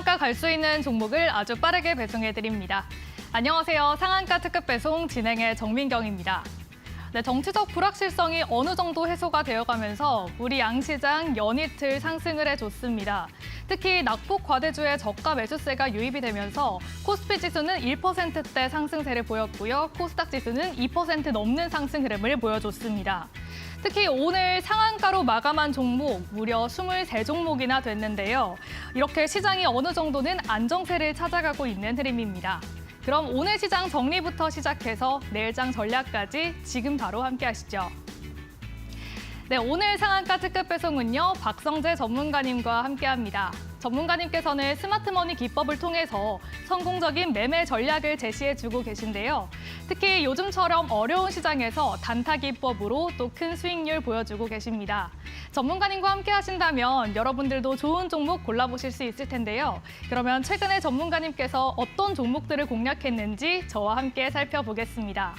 상한가 갈 수 있는 종목을 아주 빠르게 배송해드립니다. 안녕하세요. 상한가 특급 배송 진행의 정민경입니다. 네, 정치적 불확실성이 어느 정도 해소가 되어가면서 우리 양시장 연이틀 상승을 해줬습니다. 특히 낙폭 과대주의 저가 매수세가 유입이 되면서 코스피 지수는 1%대 상승세를 보였고요. 코스닥 지수는 2% 넘는 상승 흐름을 보여줬습니다. 특히 오늘 상한가로 마감한 종목 무려 23종목이나 됐는데요. 이렇게 시장이 어느 정도는 안정세를 찾아가고 있는 흐름입니다. 그럼 오늘 시장 정리부터 시작해서 내일장 전략까지 지금 바로 함께 하시죠. 네, 오늘 상한가 특급 배송은요. 박성재 전문가님과 함께합니다. 전문가님께서는 스마트머니 기법을 통해서 성공적인 매매 전략을 제시해주고 계신데요. 특히 요즘처럼 어려운 시장에서 단타 기법으로 또 큰 수익률 보여주고 계십니다. 전문가님과 함께 하신다면 여러분들도 좋은 종목 골라보실 수 있을 텐데요. 그러면 최근에 전문가님께서 어떤 종목들을 공략했는지 저와 함께 살펴보겠습니다.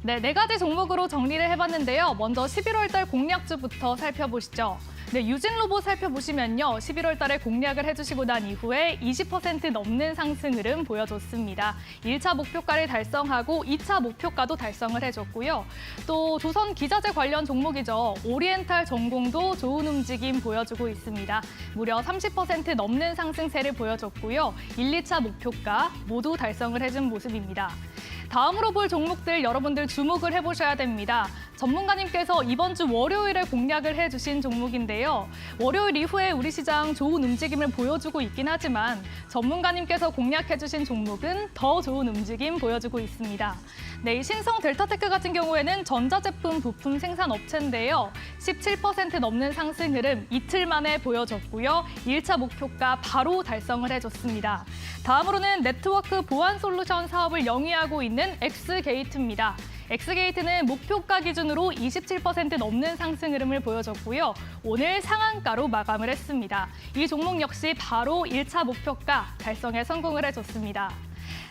네, 4가지 종목으로 정리를 해봤는데요. 먼저 11월 달 공략주부터 살펴보시죠. 네, 유진로봇 살펴보시면요. 11월 달에 공략을 해주시고 난 이후에 20% 넘는 상승 흐름 보여줬습니다. 1차 목표가를 달성하고 2차 목표가도 달성을 해줬고요. 또 조선 기자재 관련 종목이죠. 오리엔탈 전공도 좋은 움직임 보여주고 있습니다. 무려 30% 넘는 상승세를 보여줬고요. 1, 2차 목표가 모두 달성을 해준 모습입니다. 다음으로 볼 종목들 여러분들 주목을 해보셔야 됩니다. 전문가님께서 이번 주 월요일에 공략을 해주신 종목인데요. 월요일 이후에 우리 시장 좋은 움직임을 보여주고 있긴 하지만 전문가님께서 공략해주신 종목은 더 좋은 움직임 보여주고 있습니다. 네, 이 신성 델타테크 같은 경우에는 전자제품 부품 생산 업체인데요. 17% 넘는 상승 흐름 이틀 만에 보여줬고요. 1차 목표가 바로 달성을 해줬습니다. 다음으로는 네트워크 보안 솔루션 사업을 영위하고 있는 엑스게이트입니다. 엑스게이트는 목표가 기준으로 27% 넘는 상승 흐름을 보여줬고요. 오늘 상한가로 마감을 했습니다. 이 종목 역시 바로 1차 목표가 달성에 성공을 해줬습니다.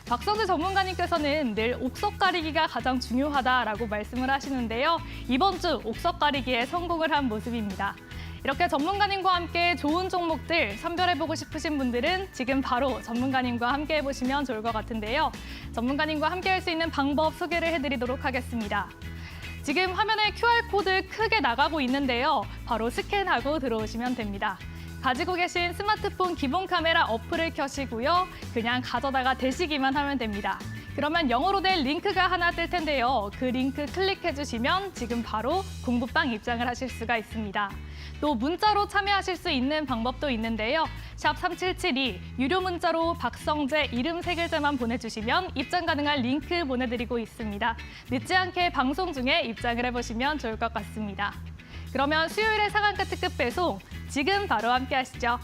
박성재 전문가님께서는 늘 옥석 가리기가 가장 중요하다라고 말씀을 하시는데요. 이번 주 옥석 가리기에 성공을 한 모습입니다. 이렇게 전문가님과 함께 좋은 종목들 선별해보고 싶으신 분들은 지금 바로 전문가님과 함께 해보시면 좋을 것 같은데요. 전문가님과 함께 할 수 있는 방법 소개를 해드리도록 하겠습니다. 지금 화면에 QR코드 크게 나가고 있는데요. 바로 스캔하고 들어오시면 됩니다. 가지고 계신 스마트폰 기본 카메라 어플을 켜시고요. 그냥 가져다가 대시기만 하면 됩니다. 그러면 영어로 된 링크가 하나 뜰 텐데요. 그 링크 클릭해주시면 지금 바로 공부방 입장을 하실 수가 있습니다. 또 문자로 참여하실 수 있는 방법도 있는데요. 샵 3772 유료 문자로 박성재 이름 3글자만 보내주시면 입장 가능한 링크 보내드리고 있습니다. 늦지 않게 방송 중에 입장을 해보시면 좋을 것 같습니다. 그러면 수요일의 상한가 특급 배송 지금 바로 함께 하시죠.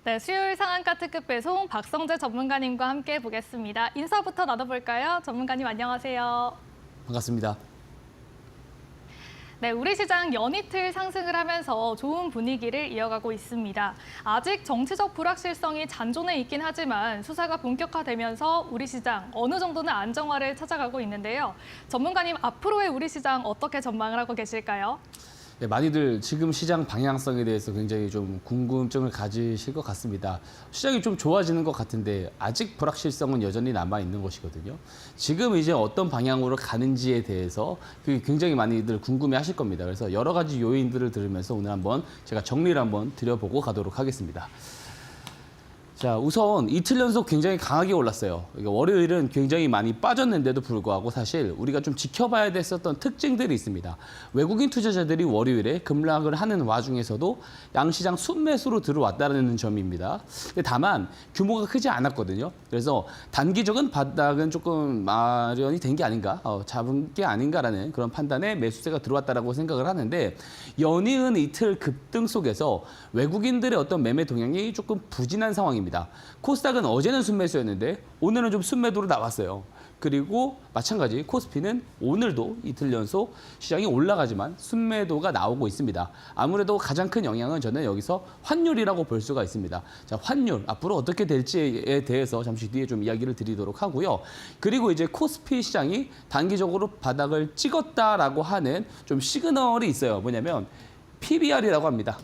네, 수요일 상한가 특급 배송 박성재 전문가님과 함께 보겠습니다. 인사부터 나눠볼까요? 전문가님 안녕하세요. 반갑습니다. 네, 우리 시장 연이틀 상승을 하면서 좋은 분위기를 이어가고 있습니다. 아직 정치적 불확실성이 잔존해 있긴 하지만 수사가 본격화되면서 우리 시장 어느 정도는 안정화를 찾아가고 있는데요. 전문가님, 앞으로의 우리 시장 어떻게 전망을 하고 계실까요? 네, 많이들 지금 시장 방향성에 대해서 굉장히 좀 궁금증을 가지실 것 같습니다. 시장이 좀 좋아지는 것 같은데 아직 불확실성은 여전히 남아 있는 것이거든요. 지금 이제 어떤 방향으로 가는지에 대해서 굉장히 많이들 궁금해하실 겁니다. 그래서 여러 가지 요인들을 들으면서 오늘 한번 제가 정리를 한번 드려보고 가도록 하겠습니다. 자, 우선 이틀 연속 굉장히 강하게 올랐어요. 월요일은 굉장히 많이 빠졌는데도 불구하고 사실 우리가 좀 지켜봐야 됐었던 특징들이 있습니다. 외국인 투자자들이 월요일에 급락을 하는 와중에서도 양시장 순매수로 들어왔다는 점입니다. 다만 규모가 크지 않았거든요. 그래서 단기적인 바닥은 조금 마련이 된 게 아닌가, 잡은 게 아닌가라는 그런 판단에 매수세가 들어왔다라고 생각을 하는데 연이은 이틀 급등 속에서 외국인들의 어떤 매매 동향이 조금 부진한 상황입니다. 코스닥은 어제는 순매수였는데 오늘은 좀 순매도로 나왔어요. 그리고 마찬가지 코스피는 오늘도 이틀 연속 시장이 올라가지만 순매도가 나오고 있습니다. 아무래도 가장 큰 영향은 저는 여기서 환율이라고 볼 수가 있습니다. 자, 환율 앞으로 어떻게 될지에 대해서 잠시 뒤에 좀 이야기를 드리도록 하고요. 그리고 이제 코스피 시장이 단기적으로 바닥을 찍었다라고 하는 좀 시그널이 있어요. 뭐냐면 PBR이라고 합니다.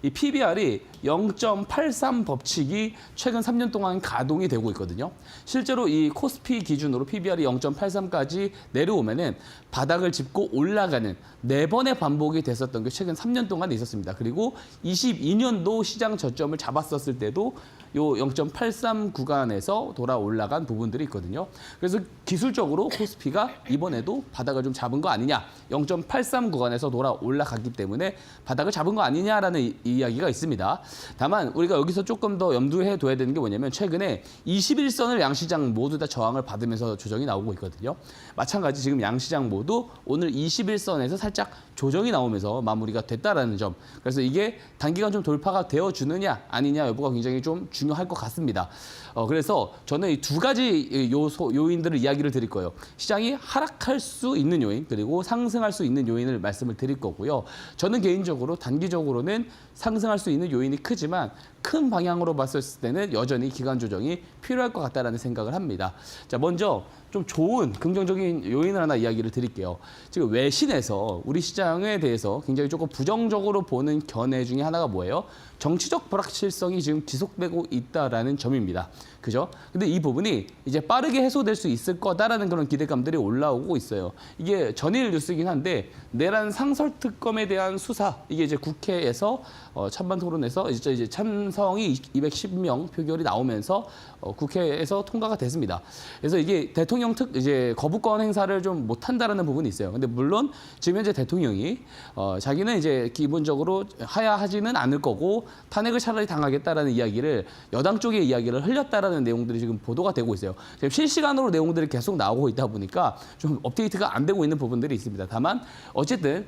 이 PBR이 0.83 법칙이 최근 3년 동안 가동이 되고 있거든요. 실제로 이 코스피 기준으로 PBR이 0.83까지 내려오면은 바닥을 짚고 올라가는 4번의 반복이 됐었던 게 최근 3년 동안 있었습니다. 그리고 22년도 시장 저점을 잡았었을 때도 요 0.83 구간에서 돌아 올라간 부분들이 있거든요. 그래서 기술적으로 코스피가 이번에도 바닥을 좀 잡은 거 아니냐, 0.83 구간에서 돌아 올라갔기 때문에 바닥을 잡은 거 아니냐라는 이야기가 있습니다. 다만 우리가 여기서 조금 더 염두에 둬야 되는 게 뭐냐면 최근에 21선을 양시장 모두 다 저항을 받으면서 조정이 나오고 있거든요. 마찬가지 지금 양시장 모두 오늘 21선에서 살짝 조정이 나오면서 마무리가 됐다라는 점. 그래서 이게 단기간 좀 돌파가 되어주느냐 아니냐 여부가 굉장히 좀 중요할 것 같습니다. 그래서 저는 이 두 가지 요인들을 이야기를 드릴 거예요. 시장이 하락할 수 있는 요인 그리고 상승할 수 있는 요인을 말씀을 드릴 거고요. 저는 개인적으로 단기적으로는 상승할 수 있는 요인이 크지만 큰 방향으로 봤을 때는 여전히 기간 조정이 필요할 것 같다라는 생각을 합니다. 자, 먼저 좀 좋은 긍정적인 요인을 하나 이야기를 드릴게요. 지금 외신에서 우리 시장에 대해서 굉장히 조금 부정적으로 보는 견해 중에 하나가 뭐예요? 정치적 불확실성이 지금 지속되고 있다라는 점입니다. 그죠? 근데 이 부분이 이제 빠르게 해소될 수 있을 거다라는 그런 기대감들이 올라오고 있어요. 이게 전일 뉴스이긴 한데 내란 상설 특검에 대한 수사 이게 이제 국회에서 찬반 토론에서 이제 찬성이 210명 표결이 나오면서 국회에서 통과가 됐습니다. 그래서 이게 대통령 이제 거부권 행사를 좀 못한다라는 부분이 있어요. 근데 물론 지금 현재 대통령이 자기는 이제 기본적으로 하야하지는 않을 거고 탄핵을 차라리 당하겠다라는 이야기를 여당 쪽의 이야기를 흘렸다라는 내용들이 지금 보도가 되고 있어요. 지금 실시간으로 내용들이 계속 나오고 있다 보니까 좀 업데이트가 안 되고 있는 부분들이 있습니다. 다만 어쨌든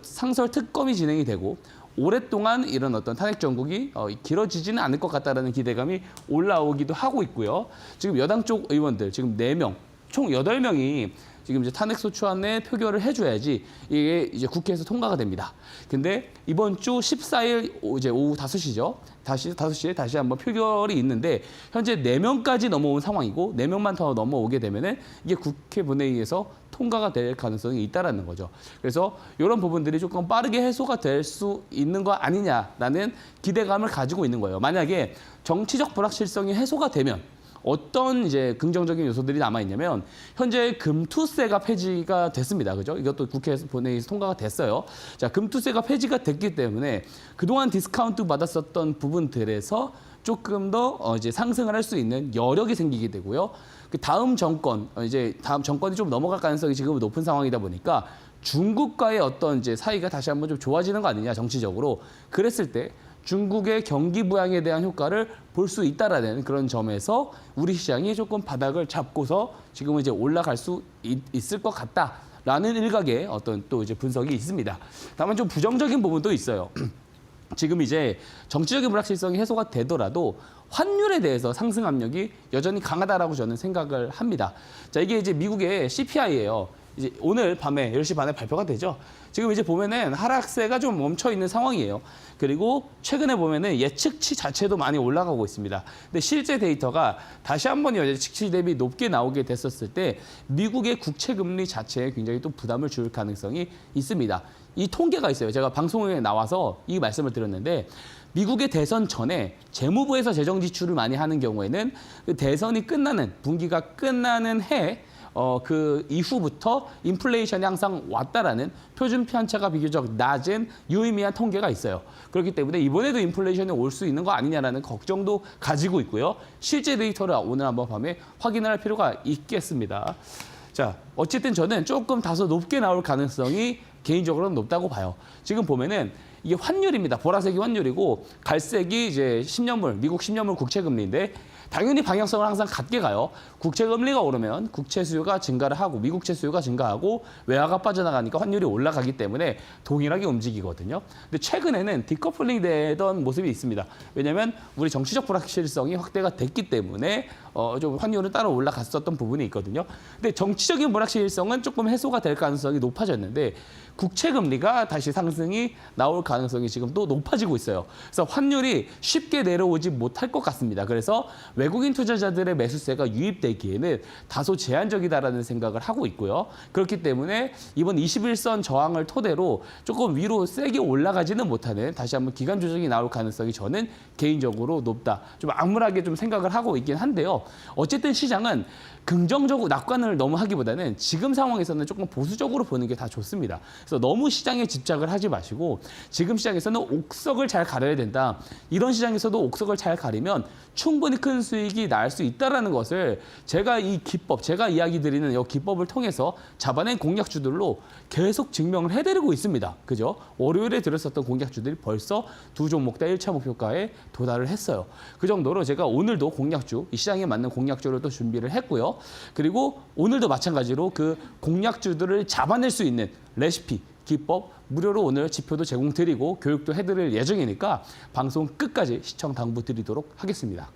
상설 특검이 진행이 되고 오랫동안 이런 어떤 탄핵 정국이 길어지지는 않을 것 같다라는 기대감이 올라오기도 하고 있고요. 지금 여당 쪽 의원들 지금 4명, 총 8명이 지금 이제 탄핵소추안에 표결을 해줘야지 이게 이제 국회에서 통과가 됩니다. 근데 이번 주 14일 이제 오후 5시죠. 5시에 다시 한번 표결이 있는데 현재 4명까지 넘어온 상황이고 4명만 더 넘어오게 되면은 이게 국회 본회의에서 통과가 될 가능성이 있다라는 거죠. 그래서 이런 부분들이 조금 빠르게 해소가 될 수 있는 거 아니냐라는 기대감을 가지고 있는 거예요. 만약에 정치적 불확실성이 해소가 되면 어떤 이제 긍정적인 요소들이 남아있냐면 현재 금투세가 폐지가 됐습니다. 그죠? 이것도 국회에서 본회의에서 통과가 됐어요. 자, 금투세가 폐지가 됐기 때문에 그동안 디스카운트 받았었던 부분들에서 조금 더 이제 상승을 할 수 있는 여력이 생기게 되고요. 그 다음 정권, 이제 다음 정권이 좀 넘어갈 가능성이 지금 높은 상황이다 보니까 중국과의 어떤 이제 사이가 다시 한번 좀 좋아지는 거 아니냐, 정치적으로. 그랬을 때 중국의 경기 부양에 대한 효과를 볼 수 있다라는 그런 점에서 우리 시장이 조금 바닥을 잡고서 지금은 이제 올라갈 수 있을 것 같다라는 일각의 어떤 또 이제 분석이 있습니다. 다만 좀 부정적인 부분도 있어요. 지금 이제 정치적인 불확실성이 해소가 되더라도 환율에 대해서 상승 압력이 여전히 강하다라고 저는 생각을 합니다. 자, 이게 이제 미국의 CPI예요. 이제 오늘 밤에 10시 반에 발표가 되죠. 지금 이제 보면은 하락세가 좀 멈춰 있는 상황이에요. 그리고 최근에 보면은 예측치 자체도 많이 올라가고 있습니다. 근데 실제 데이터가 다시 한번 예측치 대비 높게 나오게 됐었을 때 미국의 국채 금리 자체에 굉장히 또 부담을 줄 가능성이 있습니다. 이 통계가 있어요. 제가 방송에 나와서 이 말씀을 드렸는데 미국의 대선 전에 재무부에서 재정 지출을 많이 하는 경우에는 그 대선이 끝나는 분기가 끝나는 해 그 이후부터 인플레이션이 항상 왔다라는 표준 편차가 비교적 낮은 유의미한 통계가 있어요. 그렇기 때문에 이번에도 인플레이션이 올 수 있는 거 아니냐라는 걱정도 가지고 있고요. 실제 데이터를 오늘 한번 밤에 확인할 필요가 있겠습니다. 자, 어쨌든 저는 조금 다소 높게 나올 가능성이 개인적으로는 높다고 봐요. 지금 보면은 이게 환율입니다. 보라색이 환율이고 갈색이 이제 10년물, 미국 10년물 국채금리인데 당연히 방향성을 항상 같게 가요. 국채금리가 오르면 국채 수요가 증가를 하고 미국채 수요가 증가하고 외화가 빠져나가니까 환율이 올라가기 때문에 동일하게 움직이거든요. 근데 최근에는 디커플링 되던 모습이 있습니다. 왜냐하면 우리 정치적 불확실성이 확대가 됐기 때문에 좀 환율은 따로 올라갔었던 부분이 있거든요. 근데 정치적인 불확실성은 조금 해소가 될 가능성이 높아졌는데 국채금리가 다시 상승이 나올 가능성이 지금 또 높아지고 있어요. 그래서 환율이 쉽게 내려오지 못할 것 같습니다. 그래서 외국인 투자자들의 매수세가 유입되기에는 다소 제한적이다라는 생각을 하고 있고요. 그렇기 때문에 이번 21선 저항을 토대로 조금 위로 세게 올라가지는 못하는 다시 한번 기간 조정이 나올 가능성이 저는 개인적으로 높다. 좀 암울하게 좀 생각을 하고 있긴 한데요. 어쨌든 시장은 긍정적으로 낙관을 너무 하기보다는 지금 상황에서는 조금 보수적으로 보는 게 다 좋습니다. 그래서 너무 시장에 집착을 하지 마시고 지금 시장에서는 옥석을 잘 가려야 된다. 이런 시장에서도 옥석을 잘 가리면 충분히 큰 수익이 날 수 있다는 것을 제가 이 기법, 제가 이야기 드리는 이 기법을 통해서 잡아낸 공략주들로 계속 증명을 해드리고 있습니다. 그죠? 월요일에 들었었던 공략주들이 벌써 두 종목 다 1차 목표가에 도달을 했어요. 그 정도로 제가 오늘도 공략주, 이 시장에 맞는 공략주를 또 준비를 했고요. 그리고 오늘도 마찬가지로 그 공략주들을 잡아낼 수 있는 레시피, 기법 무료로 오늘 지표도 제공드리고 교육도 해드릴 예정이니까 방송 끝까지 시청 당부드리도록 하겠습니다.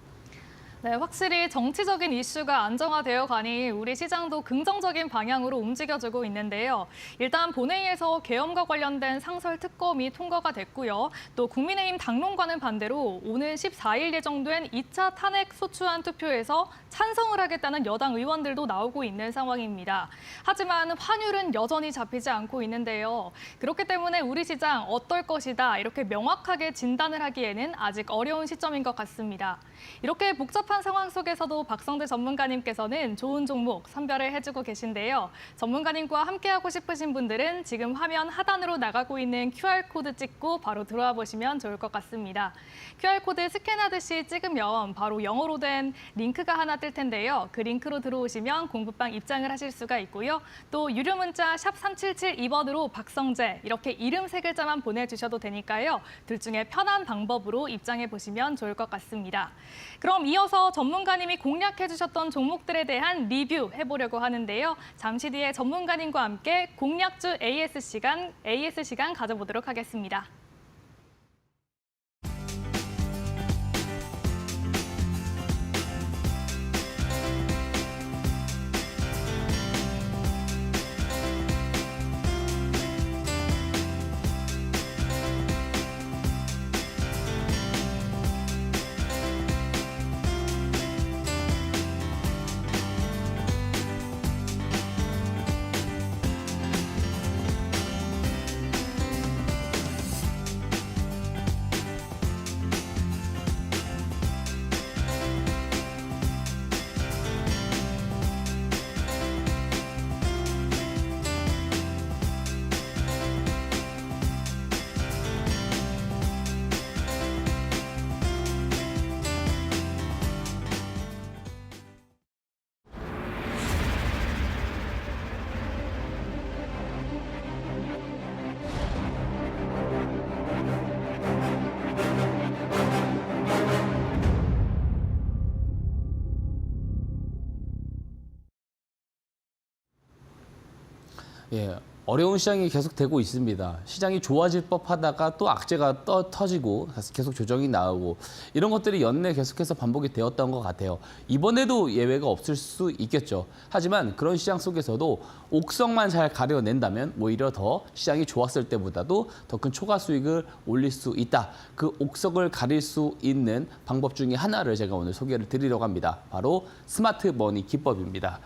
네, 확실히 정치적인 이슈가 안정화되어 가니 우리 시장도 긍정적인 방향으로 움직여주고 있는데요. 일단 본회의에서 계엄과 관련된 상설 특검이 통과가 됐고요. 또 국민의힘 당론과는 반대로 오는 14일 예정된 2차 탄핵 소추안 투표에서 찬성을 하겠다는 여당 의원들도 나오고 있는 상황입니다. 하지만 환율은 여전히 잡히지 않고 있는데요. 그렇기 때문에 우리 시장 어떨 것이다 이렇게 명확하게 진단을 하기에는 아직 어려운 시점인 것 같습니다. 이렇게 복잡한 상황 속에서도 박성재 전문가님께서는 좋은 종목 선별을 해주고 계신데요. 전문가님과 함께하고 싶으신 분들은 지금 화면 하단으로 나가고 있는 QR코드 찍고 바로 들어와 보시면 좋을 것 같습니다. QR코드 스캔하듯이 찍으면 바로 영어로 된 링크가 하나 뜰 텐데요. 그 링크로 들어오시면 공부방 입장을 하실 수가 있고요. 또 유료 문자 샵 3772번으로 박성재 이렇게 이름 세 글자만 보내주셔도 되니까요. 둘 중에 편한 방법으로 입장해 보시면 좋을 것 같습니다. 그럼 이어서 전문가님이 공략해 주셨던 종목들에 대한 리뷰 해보려고 하는데요. 잠시 뒤에 전문가님과 함께 공략주 AS 시간 가져보도록 하겠습니다. 예, 어려운 시장이 계속되고 있습니다. 시장이 좋아질 법하다가 또 악재가 터지고 계속 조정이 나오고 이런 것들이 연내 계속해서 반복이 되었던 것 같아요. 이번에도 예외가 없을 수 있겠죠. 하지만 그런 시장 속에서도 옥석만 잘 가려낸다면 오히려 더 시장이 좋았을 때보다도 더 큰 초과 수익을 올릴 수 있다. 그 옥석을 가릴 수 있는 방법 중에 하나를 제가 오늘 소개를 드리려고 합니다. 바로 스마트 머니 기법입니다.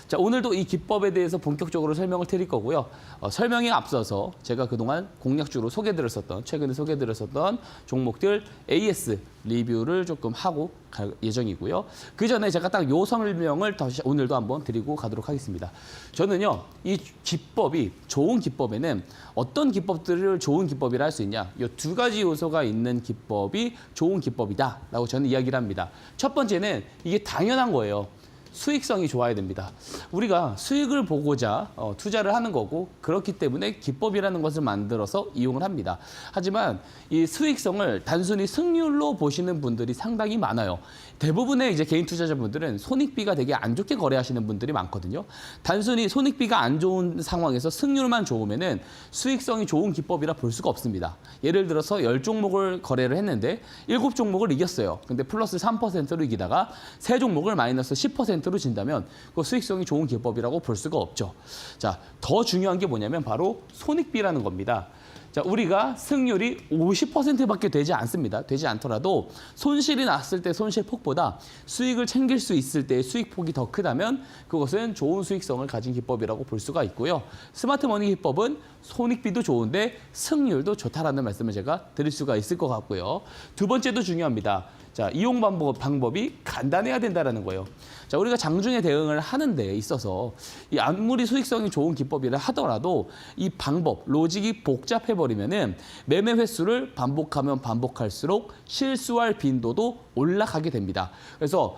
자, 오늘도 이 기법에 대해서 본격적으로 설명을 드릴 거고요. 설명에 앞서서 제가 그동안 공략주로 최근에 소개드렸었던 종목들 AS 리뷰를 조금 하고 갈 예정이고요. 그 전에 제가 딱 요 설명을 다시 오늘도 한번 드리고 가도록 하겠습니다. 저는요, 이 기법이 좋은 기법에는 어떤 기법들을 좋은 기법이라 할 수 있냐? 이 두 가지 요소가 있는 기법이 좋은 기법이다라고 저는 이야기를 합니다. 첫 번째는 이게 당연한 거예요. 수익성이 좋아야 됩니다. 우리가 수익을 보고자 투자를 하는 거고 그렇기 때문에 기법이라는 것을 만들어서 이용을 합니다. 하지만 이 수익성을 단순히 승률로 보시는 분들이 상당히 많아요. 대부분의 이제 개인 투자자분들은 손익비가 되게 안 좋게 거래하시는 분들이 많거든요. 단순히 손익비가 안 좋은 상황에서 승률만 좋으면은 수익성이 좋은 기법이라 볼 수가 없습니다. 예를 들어서 10종목을 거래를 했는데 7종목을 이겼어요. 근데 플러스 3%로 이기다가 3종목을 마이너스 10%로 진다면 그 수익성이 좋은 기법이라고 볼 수가 없죠. 자, 더 중요한 게 뭐냐면 바로 손익비라는 겁니다. 자, 우리가 승률이 50%밖에 되지 않습니다. 되지 않더라도 손실이 났을 때 손실폭보다 수익을 챙길 수 있을 때의 수익폭이 더 크다면 그것은 좋은 수익성을 가진 기법이라고 볼 수가 있고요. 스마트 머니 기법은 손익비도 좋은데 승률도 좋다라는 말씀을 제가 드릴 수가 있을 것 같고요. 두 번째도 중요합니다. 자, 이용 방법이 간단해야 된다는 거예요. 자, 우리가 장중에 대응을 하는 데 있어서 이 아무리 수익성이 좋은 기법이라 하더라도 이 방법, 로직이 복잡해버리면은 매매 횟수를 반복하면 반복할수록 실수할 빈도도 올라가게 됩니다. 그래서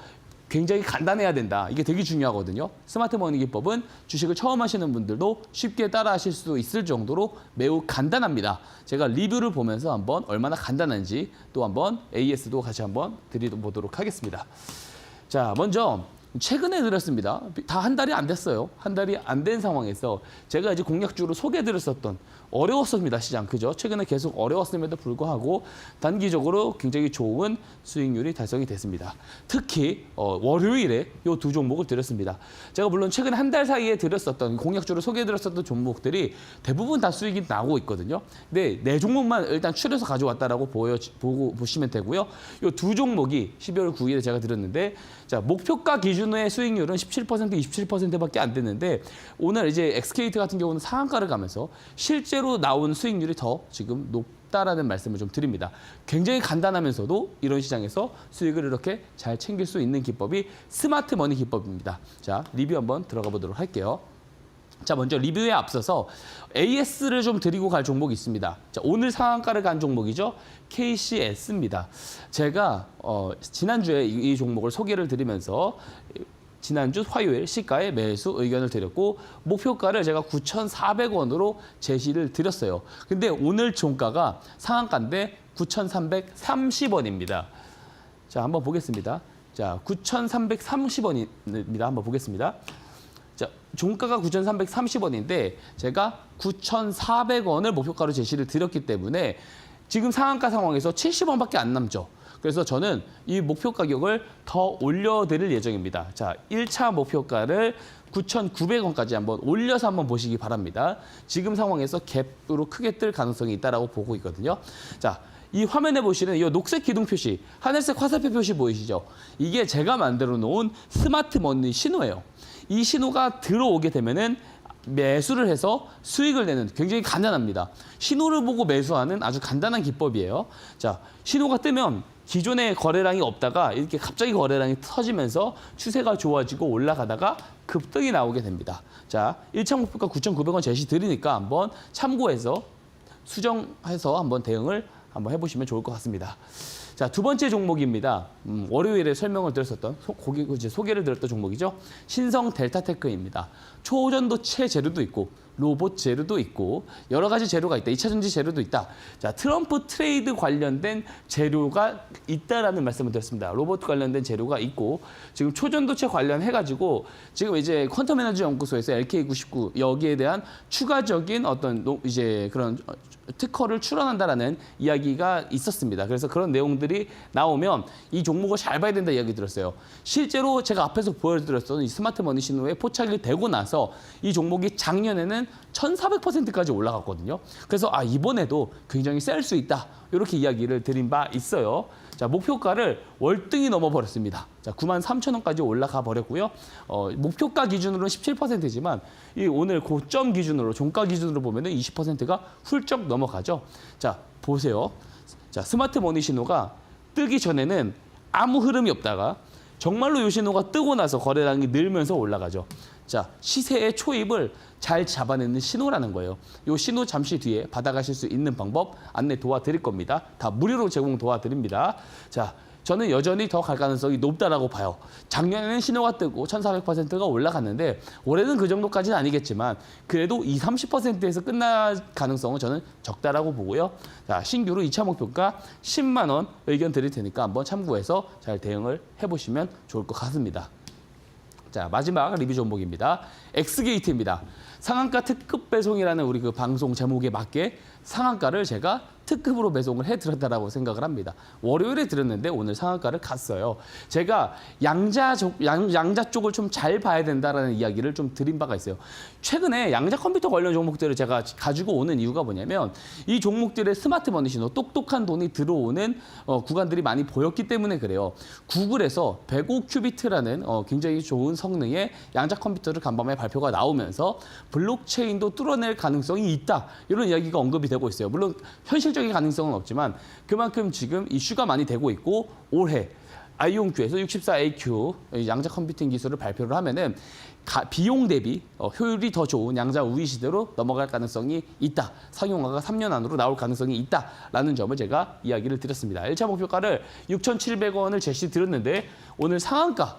굉장히 간단해야 된다. 이게 되게 중요하거든요. 스마트 머니 기법은 주식을 처음 하시는 분들도 쉽게 따라 하실 수 있을 정도로 매우 간단합니다. 제가 리뷰를 보면서 한번 얼마나 간단한지 또 한번 AS도 같이 한번 드려보도록 하겠습니다. 자, 먼저 최근에 들었습니다. 다 한 달이 안 됐어요. 한 달이 안 된 상황에서 제가 이제 공략주로 소개해드렸었던 어려웠습니다, 시장. 그죠? 최근에 계속 어려웠음에도 불구하고 단기적으로 굉장히 좋은 수익률이 달성이 됐습니다. 특히 월요일에 이 두 종목을 드렸습니다. 제가 물론 최근 한 달 사이에 드렸었던 공략주로 소개해드렸었던 종목들이 대부분 다 수익이 나고 있거든요. 근데 네 종목만 일단 추려서 가져왔다라고 보시면 되고요. 이 두 종목이 12월 9일에 제가 드렸는데 자, 목표가 기준의 수익률은 17%, 27%밖에 안 됐는데 오늘 이제 엑스케이트 같은 경우는 상한가를 가면서 실제로 나온 수익률이 더 지금 높다라는 말씀을 좀 드립니다. 굉장히 간단하면서도 이런 시장에서 수익을 이렇게 잘 챙길 수 있는 기법이 스마트 머니 기법입니다. 자, 리뷰 한번 들어가 보도록 할게요. 자, 먼저 리뷰에 앞서서 AS를 좀 드리고 갈 종목이 있습니다. 자, 오늘 상한가를 간 종목이죠. KCS입니다. 제가 지난주에 이 종목을 소개를 드리면서 지난주 화요일 시가에 매수 의견을 드렸고 목표가를 제가 9,400원으로 제시를 드렸어요. 근데 오늘 종가가 상한가인데 9,330원입니다. 자, 한번 보겠습니다. 자, 9,330원입니다. 한번 보겠습니다. 자, 종가가 9,330원인데 제가 9,400원을 목표가로 제시를 드렸기 때문에 지금 상한가 상황에서 70원밖에 안 남죠. 그래서 저는 이 목표 가격을 더 올려드릴 예정입니다. 자, 1차 목표가를 9,900원까지 한번 올려서 한번 보시기 바랍니다. 지금 상황에서 갭으로 크게 뜰 가능성이 있다고 보고 있거든요. 자, 이 화면에 보시는 이 녹색 기둥 표시, 하늘색 화살표 표시 보이시죠? 이게 제가 만들어 놓은 스마트 머니 신호예요. 이 신호가 들어오게 되면은 매수를 해서 수익을 내는 굉장히 간단합니다. 신호를 보고 매수하는 아주 간단한 기법이에요. 자, 신호가 뜨면 기존에 거래량이 없다가 이렇게 갑자기 거래량이 터지면서 추세가 좋아지고 올라가다가 급등이 나오게 됩니다. 자, 1차 목표가 9,900원 제시 드리니까 한번 참고해서 수정해서 한번 대응을 한번 해보시면 좋을 것 같습니다. 자, 두 번째 종목입니다. 월요일에 설명을 드렸었던 소개를 드렸던 종목이죠. 신성 델타테크입니다. 초전도체 재료도 있고 로봇 재료도 있고 여러 가지 재료가 있다. 2차 전지 재료도 있다. 자, 트럼프 트레이드 관련된 재료가 있다라는 말씀을 드렸습니다. 로봇 관련된 재료가 있고 지금 초전도체 관련해가지고 지금 이제 퀀텀 에너지 연구소에서 LK99 여기에 대한 추가적인 어떤 이제 그런 특허를 출원한다라는 이야기가 있었습니다. 그래서 그런 내용들 기법들이 나오면 이 종목을 잘 봐야 된다 이야기 들었어요. 실제로 제가 앞에서 보여드렸던 이 스마트 머니 신호에 포착이 되고 나서 이 종목이 작년에는 1,400%까지 올라갔거든요. 그래서 이번에도 굉장히 셀 수 있다. 이렇게 이야기를 드린 바 있어요. 자, 목표가를 월등히 넘어버렸습니다. 자, 93,000원까지 올라가 버렸고요. 목표가 기준으로는 17%지만 이 오늘 고점 기준으로, 종가 기준으로 보면은 20%가 훌쩍 넘어가죠. 자, 보세요. 자, 스마트 머니 신호가 뜨기 전에는 아무 흐름이 없다가 정말로 이 신호가 뜨고 나서 거래량이 늘면서 올라가죠. 자, 시세의 초입을 잘 잡아내는 신호라는 거예요. 이 신호 잠시 뒤에 받아가실 수 있는 방법 안내 도와드릴 겁니다. 다 무료로 제공 도와드립니다. 자, 저는 여전히 더 갈 가능성이 높다라고 봐요. 작년에는 신호가 뜨고 1,400%가 올라갔는데 올해는 그 정도까지는 아니겠지만 그래도 30%에서 끝날 가능성은 저는 적다라고 보고요. 자, 신규로 2차 목표가 10만 원 의견 드릴 테니까 한번 참고해서 잘 대응을 해보시면 좋을 것 같습니다. 자, 마지막 리뷰 종목입니다. 엑스게이트입니다. 상한가 특급 배송이라는 우리 그 방송 제목에 맞게 상한가를 제가 특급으로 배송을 해드렸다라고 생각을 합니다. 월요일에 드렸는데 오늘 상한가를 갔어요. 제가 양자 쪽을 좀 잘 봐야 된다라는 이야기를 좀 드린 바가 있어요. 최근에 양자 컴퓨터 관련 종목들을 제가 가지고 오는 이유가 뭐냐면 이 종목들의 스마트 머니 신호, 똑똑한 돈이 들어오는 구간들이 많이 보였기 때문에 그래요. 구글에서 105큐비트라는 굉장히 좋은 성능의 양자 컴퓨터를 간밤에 발표가 나오면서 블록체인도 뚫어낼 가능성이 있다. 이런 이야기가 언급이 되고 있어요. 물론 현실적인 가능성은 없지만 그만큼 지금 이슈가 많이 되고 있고 올해 아이온큐에서 64AQ 양자 컴퓨팅 기술을 발표를 하면은 비용 대비 효율이 더 좋은 양자 우위 시대로 넘어갈 가능성이 있다. 상용화가 3년 안으로 나올 가능성이 있다라는 점을 제가 이야기를 드렸습니다. 1차 목표가를 6,700원을 제시 드렸는데 오늘 상한가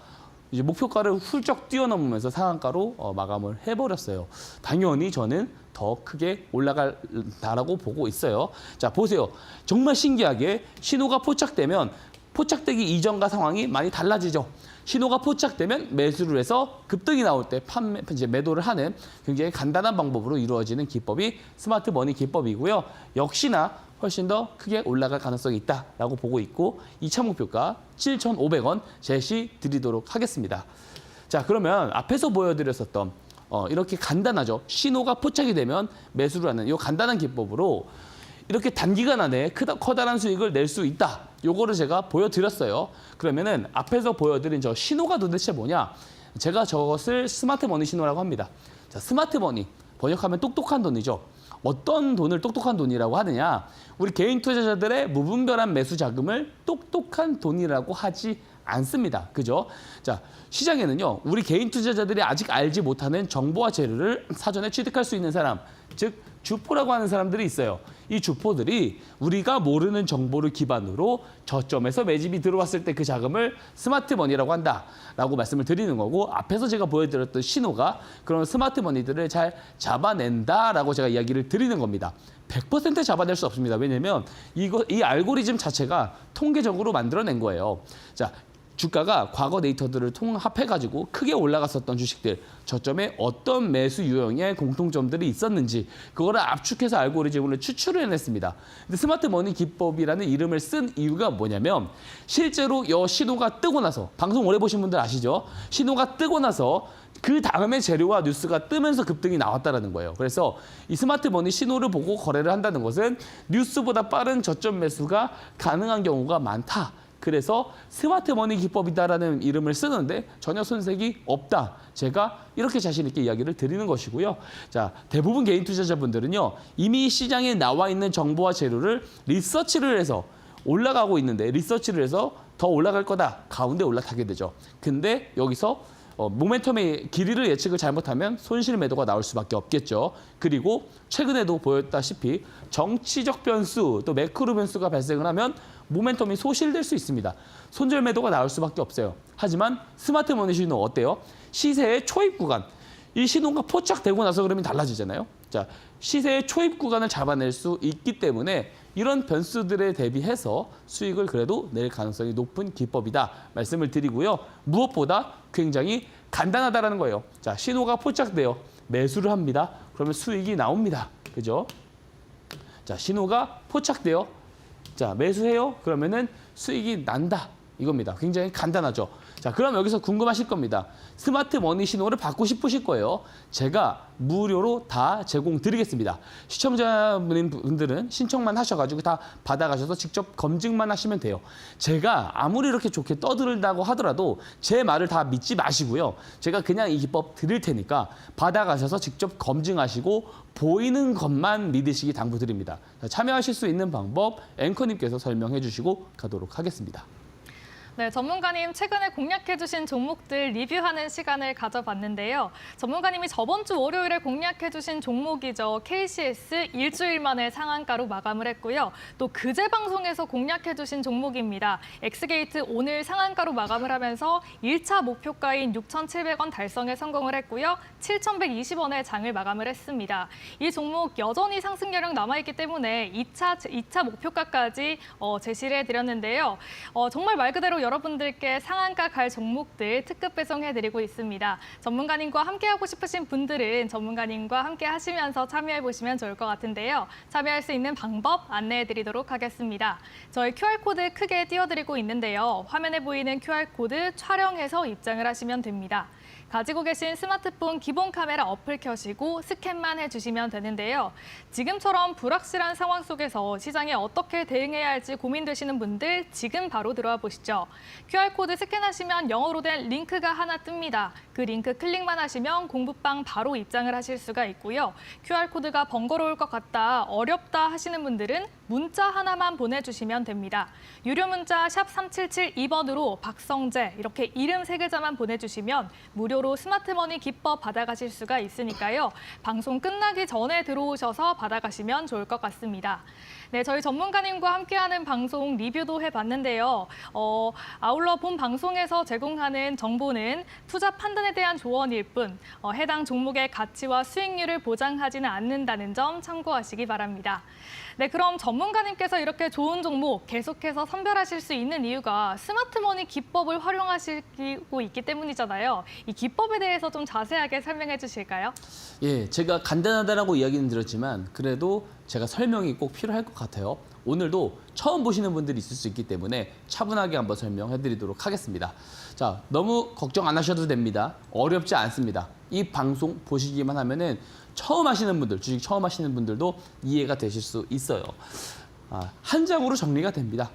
이제 목표가를 훌쩍 뛰어넘으면서 상한가로 마감을 해버렸어요. 당연히 저는 더 크게 올라갈다라고 보고 있어요. 자, 보세요. 정말 신기하게 신호가 포착되면 포착되기 이전과 상황이 많이 달라지죠. 신호가 포착되면 매수를 해서 급등이 나올 때 매도를 하는 굉장히 간단한 방법으로 이루어지는 기법이 스마트 머니 기법이고요. 역시나 훨씬 더 크게 올라갈 가능성이 있다라고 보고 있고 2차 목표가 7,500원 제시 드리도록 하겠습니다. 자, 그러면 앞에서 보여드렸었던 이렇게 간단하죠. 신호가 포착이 되면 매수를 하는 이 간단한 기법으로 이렇게 단기간 안에 커다란 수익을 낼 수 있다. 요거를 제가 보여드렸어요. 그러면은 앞에서 보여드린 저 신호가 도대체 뭐냐? 제가 저것을 스마트 머니 신호라고 합니다. 자, 스마트 머니 번역하면 똑똑한 돈이죠. 어떤 돈을 똑똑한 돈이라고 하느냐? 우리 개인 투자자들의 무분별한 매수 자금을 똑똑한 돈이라고 하지 않습니다. 그죠? 자, 시장에는요, 우리 개인 투자자들이 아직 알지 못하는 정보와 재료를 사전에 취득할 수 있는 사람, 즉 주포라고 하는 사람들이 있어요. 이 주포들이 우리가 모르는 정보를 기반으로 저점에서 매집이 들어왔을 때 그 자금을 스마트 머니라고 한다라고 말씀을 드리는 거고, 앞에서 제가 보여드렸던 신호가 그런 스마트 머니들을 잘 잡아낸다라고 제가 이야기를 드리는 겁니다. 100% 잡아낼 수 없습니다. 왜냐하면 이 알고리즘 자체가 통계적으로 만들어낸 거예요. 자, 주가가 과거 데이터들을 통합해가지고 크게 올라갔었던 주식들, 저점에 어떤 매수 유형의 공통점들이 있었는지 그거를 압축해서 알고리즘으로 추출을 해냈습니다. 근데 스마트 머니 기법이라는 이름을 쓴 이유가 뭐냐면 실제로 이 신호가 뜨고 나서, 방송 오래 보신 분들 아시죠? 신호가 뜨고 나서 그 다음에 재료와 뉴스가 뜨면서 급등이 나왔다는 거예요. 그래서 이 스마트 머니 신호를 보고 거래를 한다는 것은 뉴스보다 빠른 저점 매수가 가능한 경우가 많다. 그래서 스마트 머니 기법이다라는 이름을 쓰는데 전혀 손색이 없다. 제가 이렇게 자신 있게 이야기를 드리는 것이고요. 자, 대부분 개인 투자자분들은요, 이미 시장에 나와 있는 정보와 재료를 리서치를 해서 올라가고 있는데, 리서치를 해서 더 올라갈 거다. 가운데 올라타게 되죠. 근데 여기서 모멘텀의 길이를 예측을 잘못하면 손실 매도가 나올 수밖에 없겠죠. 그리고 최근에도 보였다시피 정치적 변수, 또 매크로 변수가 발생을 하면 모멘텀이 소실될 수 있습니다. 손절 매도가 나올 수밖에 없어요. 하지만 스마트 머니 신호 어때요? 시세의 초입 구간. 이 신호가 포착되고 나서 그러면 달라지잖아요. 자, 시세의 초입 구간을 잡아낼 수 있기 때문에 이런 변수들에 대비해서 수익을 그래도 낼 가능성이 높은 기법이다 말씀을 드리고요. 무엇보다 굉장히 간단하다라는 거예요. 자, 신호가 포착돼요. 매수를 합니다. 그러면 수익이 나옵니다. 그죠? 자, 신호가 포착돼요. 자, 매수해요? 그러면은 수익이 난다. 이겁니다. 굉장히 간단하죠. 자, 그럼 여기서 궁금하실 겁니다. 스마트 머니 신호를 받고 싶으실 거예요. 제가 무료로 다 제공 드리겠습니다. 시청자분들은 신청만 하셔가지고 다 받아가셔서 직접 검증만 하시면 돼요. 제가 아무리 이렇게 좋게 떠들다고 하더라도 제 말을 다 믿지 마시고요. 제가 그냥 이 기법 드릴 테니까 받아가셔서 직접 검증하시고 보이는 것만 믿으시기 당부드립니다. 자, 참여하실 수 있는 방법 앵커님께서 설명해 주시고 가도록 하겠습니다. 네, 전문가님 최근에 공략해주신 종목들 리뷰하는 시간을 가져봤는데요. 전문가님이 저번 주 월요일에 공략해주신 종목이죠. KCS 일주일 만에 상한가로 마감을 했고요. 또 그제 방송에서 공략해주신 종목입니다. 엑스게이트 오늘 상한가로 마감을 하면서 1차 목표가인 6,700원 달성에 성공을 했고요. 7,120원에 장을 마감을 했습니다. 이 종목 여전히 상승 여력 남아있기 때문에 2차 목표가까지 제시를 해드렸는데요. 정말 말 그대로 여러분들께 상한가 갈 종목들 특급 배송해드리고 있습니다. 전문가님과 함께하고 싶으신 분들은 전문가님과 함께 하시면서 참여해보시면 좋을 것 같은데요. 참여할 수 있는 방법 안내해드리도록 하겠습니다. 저희 QR코드 크게 띄워드리고 있는데요. 화면에 보이는 QR코드 촬영해서 입장을 하시면 됩니다. 가지고 계신 스마트폰 기본 카메라 어플 켜시고 스캔만 해주시면 되는데요. 지금처럼 불확실한 상황 속에서 시장에 어떻게 대응해야 할지 고민되시는 분들 지금 바로 들어와 보시죠. QR코드 스캔하시면 영어로 된 링크가 하나 뜹니다. 그 링크 클릭만 하시면 공부방 바로 입장을 하실 수가 있고요. QR코드가 번거로울 것 같다, 어렵다 하시는 분들은 문자 하나만 보내주시면 됩니다. 유료 문자 샵 3772번으로 박성재 이렇게 이름 3글자만 보내주시면 무료로 스마트머니 기법 받아가실 수가 있으니까요. 방송 끝나기 전에 들어오셔서 받아가시면 좋을 것 같습니다. 네, 저희 전문가님과 함께하는 방송 리뷰도 해봤는데요. 아울러 본 방송에서 제공하는 정보는 투자 판단에 대한 조언일 뿐 해당 종목의 가치와 수익률을 보장하지는 않는다는 점 참고하시기 바랍니다. 네, 그럼 전문가님께서 이렇게 좋은 종목 계속해서 선별하실 수 있는 이유가 스마트머니 기법을 활용하시고 있기 때문이잖아요. 이 기법에 대해서 좀 자세하게 설명해 주실까요? 예, 제가 간단하다라고 이야기는 드렸지만 그래도 제가 설명이 꼭 필요할 것 같아요. 오늘도 처음 보시는 분들이 있을 수 있기 때문에 차분하게 한번 설명해 드리도록 하겠습니다. 자, 너무 걱정 안 하셔도 됩니다. 어렵지 않습니다. 이 방송 보시기만 하면은 처음 하시는 분들, 주식 처음 하시는 분들도 이해가 되실 수 있어요. 한 장으로 정리가 됩니다.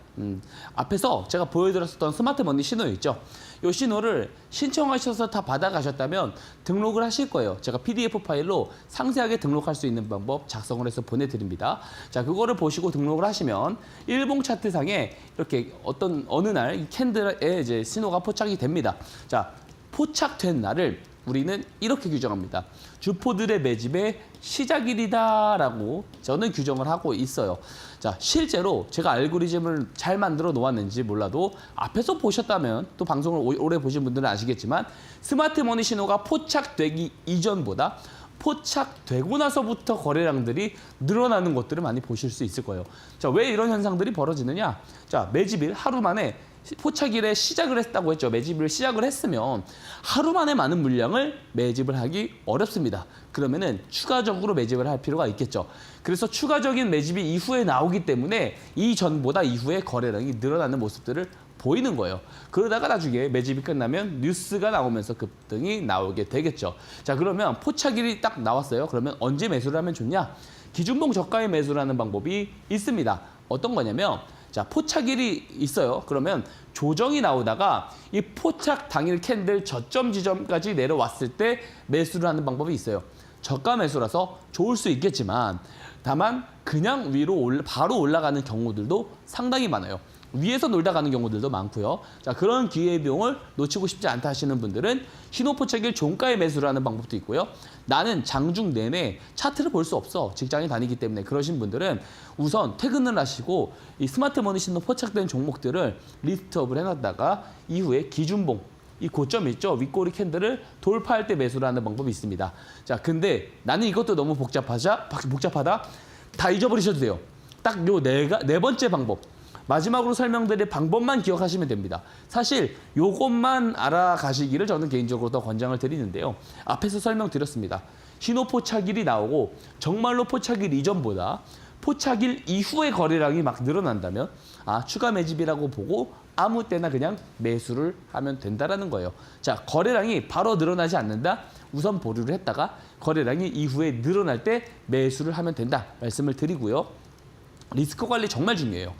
앞에서 제가 보여드렸었던 스마트머니 신호 있죠. 이 신호를 신청하셔서 다 받아가셨다면 등록을 하실 거예요. 제가 PDF 파일로 상세하게 등록할 수 있는 방법 작성을 해서 보내드립니다. 자, 그거를 보시고 등록을 하시면 일봉 차트상에 이렇게 어느 날 이 캔들에 이제 신호가 포착이 됩니다. 자, 포착된 날을 우리는 이렇게 규정합니다. 주포들의 매집의 시작일이다라고 저는 규정을 하고 있어요. 자, 실제로 제가 알고리즘을 잘 만들어 놓았는지 몰라도 앞에서 보셨다면 또 방송을 오래 보신 분들은 아시겠지만 스마트머니 신호가 포착되기 이전보다 포착되고 나서부터 거래량들이 늘어나는 것들을 많이 보실 수 있을 거예요. 자, 왜 이런 현상들이 벌어지느냐? 자, 매집일 하루 만에 포착일에 시작을 했다고 했죠. 매집을 시작을 했으면 하루 만에 많은 물량을 매집을 하기 어렵습니다. 그러면은 추가적으로 매집을 할 필요가 있겠죠. 그래서 추가적인 매집이 이후에 나오기 때문에 이전보다 이후에 거래량이 늘어나는 모습들을 보이는 거예요. 그러다가 나중에 매집이 끝나면 뉴스가 나오면서 급등이 나오게 되겠죠. 자, 그러면 포착일이 딱 나왔어요. 그러면 언제 매수를 하면 좋냐? 기준봉 저가에 매수를 하는 방법이 있습니다. 어떤 거냐면 자, 포착일이 있어요. 그러면 조정이 나오다가 이 포착 당일 캔들 저점 지점까지 내려왔을 때 매수를 하는 방법이 있어요. 저가 매수라서 좋을 수 있겠지만 다만 그냥 위로 바로 올라가는 경우들도 상당히 많아요. 위에서 놀다 가는 경우들도 많고요. 자, 그런 기회비용을 놓치고 싶지 않다 하시는 분들은 신호 포착일 종가에 매수를 하는 방법도 있고요. 나는 장중 내내 차트를 볼 수 없어. 직장에 다니기 때문에 그러신 분들은 우선 퇴근을 하시고 이 스마트머니 신호 포착된 종목들을 리스트업을 해놨다가 이후에 기준봉, 이 고점 있죠? 윗꼬리 캔들을 돌파할 때 매수를 하는 방법이 있습니다. 자, 근데 나는 이것도 너무 복잡하다? 다 잊어버리셔도 돼요. 딱 요 네 번째 방법. 마지막으로 설명드릴 방법만 기억하시면 됩니다. 사실 요것만 알아가시기를 저는 개인적으로 더 권장을 드리는데요. 앞에서 설명드렸습니다. 신호 포착일이 나오고 정말로 포착일 이전보다 포착일 이후에 거래량이 막 늘어난다면 추가 매집이라고 보고 아무 때나 그냥 매수를 하면 된다라는 거예요. 자, 거래량이 바로 늘어나지 않는다. 우선 보류를 했다가 거래량이 이후에 늘어날 때 매수를 하면 된다. 말씀을 드리고요. 리스크 관리 정말 중요해요.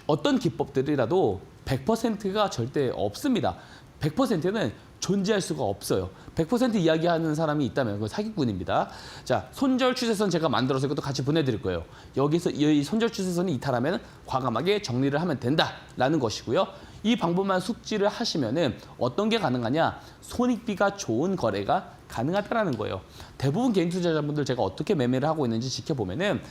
어떤 기법들이라도 100%가 절대 없습니다. 100%는 존재할 수가 없어요. 100% 이야기하는 사람이 있다면 그건 사기꾼입니다. 자, 손절 추세선 제가 만들어서 이것도 같이 보내드릴 거예요. 여기서 이 손절 추세선이 이탈하면 과감하게 정리를 하면 된다라는 것이고요. 이 방법만 숙지를 하시면은 어떤 게 가능하냐? 손익비가 좋은 거래가 가능하다라는 거예요. 대부분 개인 투자자분들 제가 어떻게 매매를 하고 있는지 지켜보면은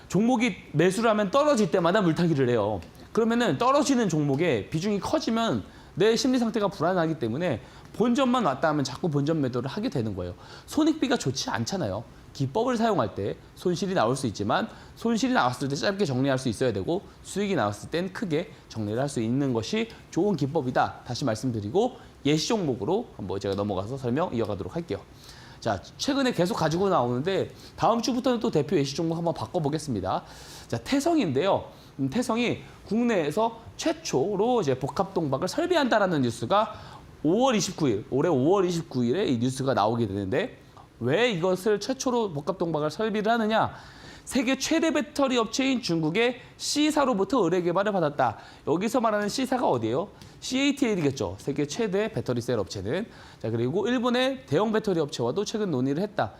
종목이 매수를 하면 떨어질 때마다 물타기를 해요. 그러면은 떨어지는 종목의 비중이 커지면 내 심리 상태가 불안하기 때문에 본전만 왔다 하면 자꾸 본전 매도를 하게 되는 거예요. 손익비가 좋지 않잖아요. 기법을 사용할 때 손실이 나올 수 있지만 손실이 나왔을 때 짧게 정리할 수 있어야 되고 수익이 나왔을 땐 크게 정리를 할 수 있는 것이 좋은 기법이다. 다시 말씀드리고 예시 종목으로 한번 제가 넘어가서 설명 이어가도록 할게요. 자, 최근에 계속 가지고 나오는데 다음 주부터는 또 대표 예시 종목 한번 바꿔보겠습니다. 자, 태성인데요. 태성이 국내에서 최초로 이제 복합동박을 설비한다라는 뉴스가 5월 29일, 올해 5월 29일에 이 뉴스가 나오게 되는데 왜 이것을 최초로 복합동박을 설비를 하느냐? 세계 최대 배터리 업체인 중국의 C사로부터 의뢰 개발을 받았다. 여기서 말하는 C사가 어디예요? CATL이겠죠. 세계 최대 배터리 셀 업체는. 자, 그리고 일본의 대형 배터리 업체와도 최근 논의를 했다.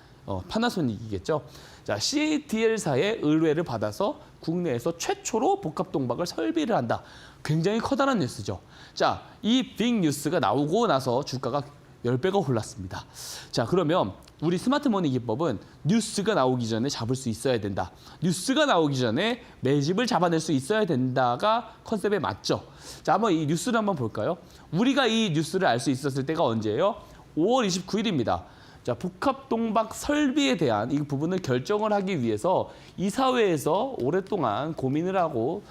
파나소닉이겠죠. 자, CATL사의 의뢰를 받아서 국내에서 최초로 복합동박을 설비를 한다. 굉장히 커다란 뉴스죠. 자, 이 빅 뉴스가 나오고 나서 주가가 10배가 올랐습니다. 자, 그러면 우리 스마트머니 기법은 뉴스가 나오기 전에 잡을 수 있어야 된다. 뉴스가 나오기 전에 매집을 잡아낼 수 있어야 된다가 컨셉에 맞죠. 자, 한번 이 뉴스를 한번 볼까요? 우리가 이 뉴스를 알 수 있었을 때가 언제예요? 5월 29일입니다. 자, 복합동박 설비에 대한 이 부분을 결정을 하기 위해서 이사회에서 오랫동안 고민을 하고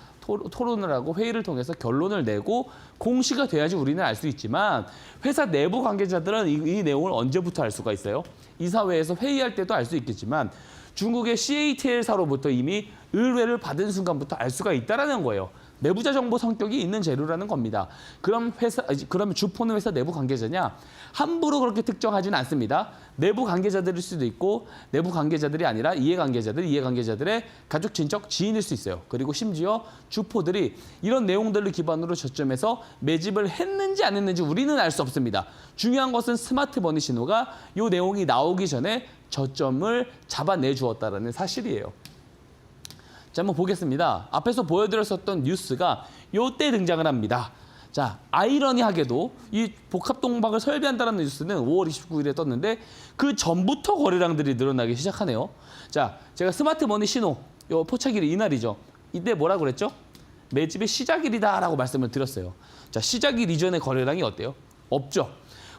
토론을 하고 회의를 통해서 결론을 내고 공시가 돼야지 우리는 알 수 있지만 회사 내부 관계자들은 이 내용을 언제부터 알 수가 있어요? 이사회에서 회의할 때도 알 수 있겠지만 중국의 CATL사로부터 이미 의뢰를 받은 순간부터 알 수가 있다는 거예요. 내부자 정보 성격이 있는 재료라는 겁니다. 그러면 주포는 회사 내부 관계자냐? 함부로 그렇게 특정하지는 않습니다. 내부 관계자들일 수도 있고 내부 관계자들이 아니라 이해관계자들의 가족, 친척, 지인일 수 있어요. 그리고 심지어 주포들이 이런 내용들을 기반으로 저점에서 매집을 했는지 안 했는지 우리는 알 수 없습니다. 중요한 것은 스마트머니 신호가 이 내용이 나오기 전에 저점을 잡아내 주었다는 사실이에요. 자, 한번 보겠습니다. 앞에서 보여드렸었던 뉴스가 이때 등장을 합니다. 자, 아이러니하게도 이 복합동박을 설비한다는 뉴스는 5월 29일에 떴는데 그 전부터 거래량들이 늘어나기 시작하네요. 자, 제가 스마트머니 신호, 요 포착일이 이날이죠. 이때 뭐라 그랬죠? 매집의 시작일이다라고 말씀을 드렸어요. 자, 시작일 이전의 거래량이 어때요? 없죠.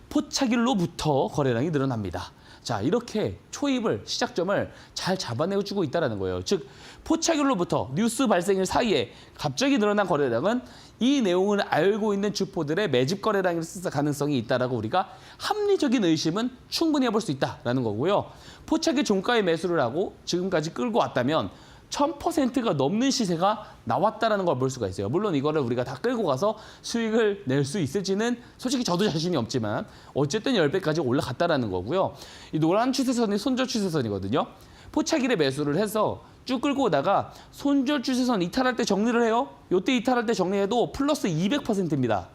포착일로부터 거래량이 늘어납니다. 자, 이렇게 초입을, 시작점을 잘 잡아내주고 있다는 거예요. 즉, 포착일로부터 뉴스 발생일 사이에 갑자기 늘어난 거래량은 이 내용을 알고 있는 주포들의 매집 거래량일 가능성이 있다라고 우리가 합리적인 의심은 충분히 해볼 수 있다라는 거고요. 포착일 종가에 매수를 하고 지금까지 끌고 왔다면 1000%가 넘는 시세가 나왔다라는 걸 볼 수가 있어요. 물론 이거를 우리가 다 끌고 가서 수익을 낼 수 있을지는 솔직히 저도 자신이 없지만 어쨌든 10배까지 올라갔다라는 거고요. 이 노란 추세선이 손절 추세선이거든요. 포착일에 매수를 해서 쭉 끌고 오다가 손절 추세선 이탈할 때 정리를 해요. 이때 이탈할 때 정리해도 플러스 200%입니다.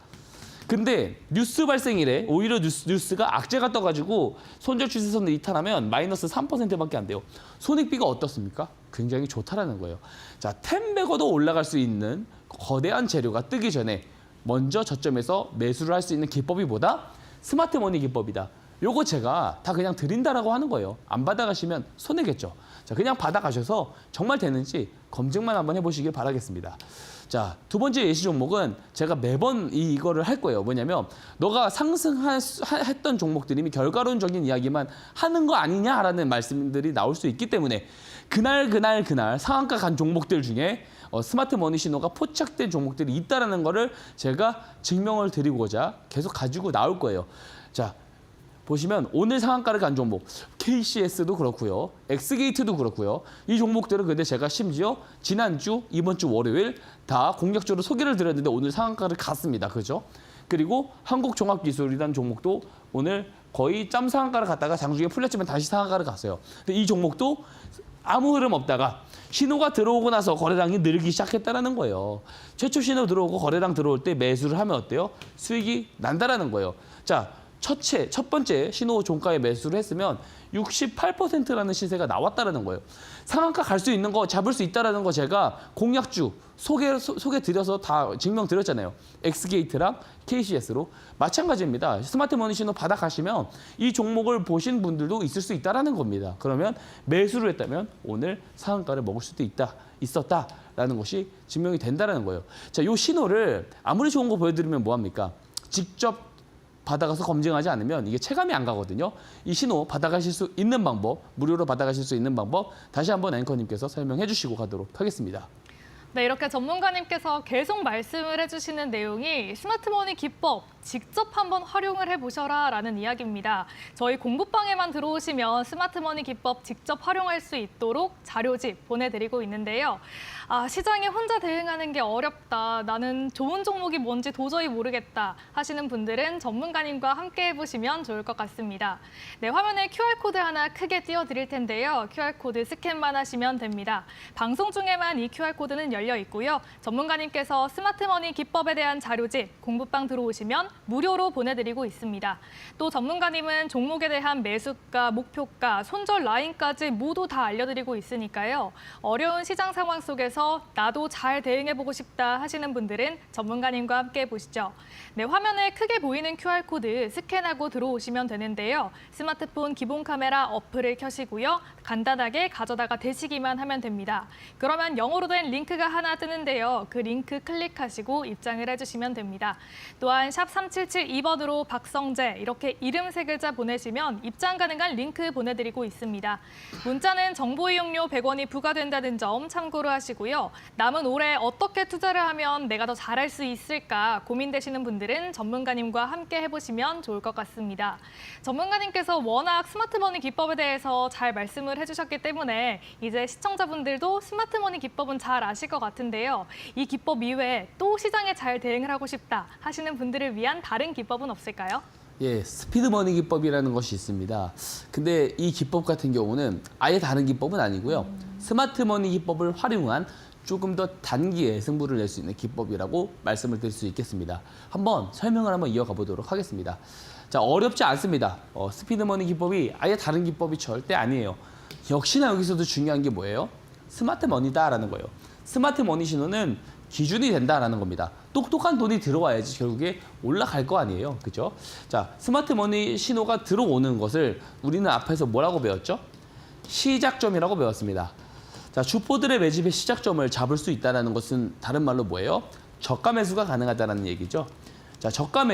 근데 뉴스 발생일에 오히려 뉴스가 악재가 떠가지고 손절 추세선을 이탈하면 마이너스 3%밖에 안 돼요. 손익비가 어떻습니까? 굉장히 좋다라는 거예요. 자, 10배거도 올라갈 수 있는 거대한 재료가 뜨기 전에 먼저 저점에서 매수를 할 수 있는 기법이 뭐다? 스마트머니 기법이다. 요거 제가 다 그냥 드린다라고 하는 거예요. 안 받아가시면 손해겠죠. 자, 그냥 받아가셔서 정말 되는지 검증만 한번 해보시길 바라겠습니다. 자, 두 번째 예시 종목은 제가 매번 이거를 할 거예요. 뭐냐면 너가 상승했던 종목들이 결과론적인 이야기만 하는 거 아니냐라는 말씀들이 나올 수 있기 때문에 그날 상한가 간 종목들 중에 스마트머니 신호가 포착된 종목들이 있다는 거를 제가 증명을 드리고자 계속 가지고 나올 거예요. 자, 보시면 오늘 상한가를 간 종목 KCS도 그렇고요. 엑스게이트도 그렇고요. 이 종목들은 근데 제가 심지어 지난주, 이번 주 월요일 다 공략적으로 소개를 드렸는데 오늘 상한가를 갔습니다. 그죠? 그리고 한국종합기술이라는 종목도 오늘 거의 짬 상한가를 갔다가 장중에 풀렸지만 다시 상한가를 갔어요. 근데 이 종목도 아무 흐름 없다가 신호가 들어오고 나서 거래량이 늘기 시작했다는 거예요. 최초 신호 들어오고 거래량 들어올 때 매수를 하면 어때요? 수익이 난다라는 거예요. 자, 첫 번째 신호 종가에 매수를 했으면 68%라는 시세가 나왔다라는 거예요. 상한가 갈 수 있는 거 잡을 수 있다라는 거 제가 공략주 소개 드려서 다 증명 드렸잖아요. 엑스게이트랑 KCS로 마찬가지입니다. 스마트머니 신호 받아 가시면 이 종목을 보신 분들도 있을 수 있다라는 겁니다. 그러면 매수를 했다면 오늘 상한가를 먹을 수도 있었다라는 것이 증명이 된다라는 거예요. 자, 이 신호를 아무리 좋은 거 보여드리면 뭐 합니까? 직접 받아가서 검증하지 않으면 이게 체감이 안 가거든요. 이 신호 받아가실 수 있는 방법, 무료로 받아가실 수 있는 방법 다시 한번 앵커님께서 설명해 주시고 가도록 하겠습니다. 네, 이렇게 전문가님께서 계속 말씀을 해주시는 내용이 스마트머니 기법 직접 한번 활용을 해보셔라 라는 이야기입니다. 저희 공부방에만 들어오시면 스마트머니 기법 직접 활용할 수 있도록 자료집 보내드리고 있는데요. 시장에 혼자 대응하는 게 어렵다. 나는 좋은 종목이 뭔지 도저히 모르겠다 하시는 분들은 전문가님과 함께 해보시면 좋을 것 같습니다. 네, 화면에 QR코드 하나 크게 띄워드릴 텐데요. QR코드 스캔만 하시면 됩니다. 방송 중에만 이 QR코드는 열려 있고요. 전문가님께서 스마트머니 기법에 대한 자료집 공부방 들어오시면 무료로 보내드리고 있습니다. 또 전문가님은 종목에 대한 매수가, 목표가, 손절 라인까지 모두 다 알려드리고 있으니까요. 어려운 시장 상황 속에서 나도 잘 대응해보고 싶다 하시는 분들은 전문가님과 함께 보시죠. 네, 화면에 크게 보이는 QR코드 스캔하고 들어오시면 되는데요. 스마트폰 기본 카메라 어플을 켜시고요. 간단하게 가져다가 대시기만 하면 됩니다. 그러면 영어로 된 링크가 하나 뜨는데요. 그 링크 클릭하시고 입장을 해주시면 됩니다. 또한 샵 3772번으로 박성재 이렇게 이름 세 글자 보내시면 입장 가능한 링크 보내드리고 있습니다. 문자는 정보 이용료 100원이 부과된다는 점 참고로 하시고요. 남은 올해 어떻게 투자를 하면 내가 더 잘할 수 있을까 고민되시는 분들은 전문가님과 함께 해보시면 좋을 것 같습니다. 전문가님께서 워낙 스마트머니 기법에 대해서 잘 말씀을 해주셨기 때문에 이제 시청자분들도 스마트머니 기법은 잘 아실 것 같은데요. 이 기법 이외에 또 시장에 잘 대응을 하고 싶다 하시는 분들을 위한 다른 기법은 없을까요? 예, 스피드머니 기법이라는 것이 있습니다. 근데 이 기법 같은 경우는 아예 다른 기법은 아니고요. 스마트머니 기법을 활용한 조금 더 단기에 승부를 낼 수 있는 기법이라고 말씀을 드릴 수 있겠습니다. 한번 설명을 한번 이어가 보도록 하겠습니다. 자, 어렵지 않습니다. 스피드머니 기법이 아예 다른 기법이 절대 아니에요. 역시나 여기서도 중요한 게 뭐예요? 스마트머니다라는 거예요. 스마트머니 신호는 기준이 된다라는 겁니다. 똑똑한 돈이 들어와야지 결국에 올라갈 거 아니에요. 그죠? 자, 스마트머니 신호가 들어오는 것을 우리는 앞에서 뭐라고 배웠죠? 시작점이라고 배웠습니다. 자, 주포들의 매집의 시작점을 잡을 수 있다는 것은 다른 말로 뭐예요? 저가 매수가 가능하다는 얘기죠. 자, 저가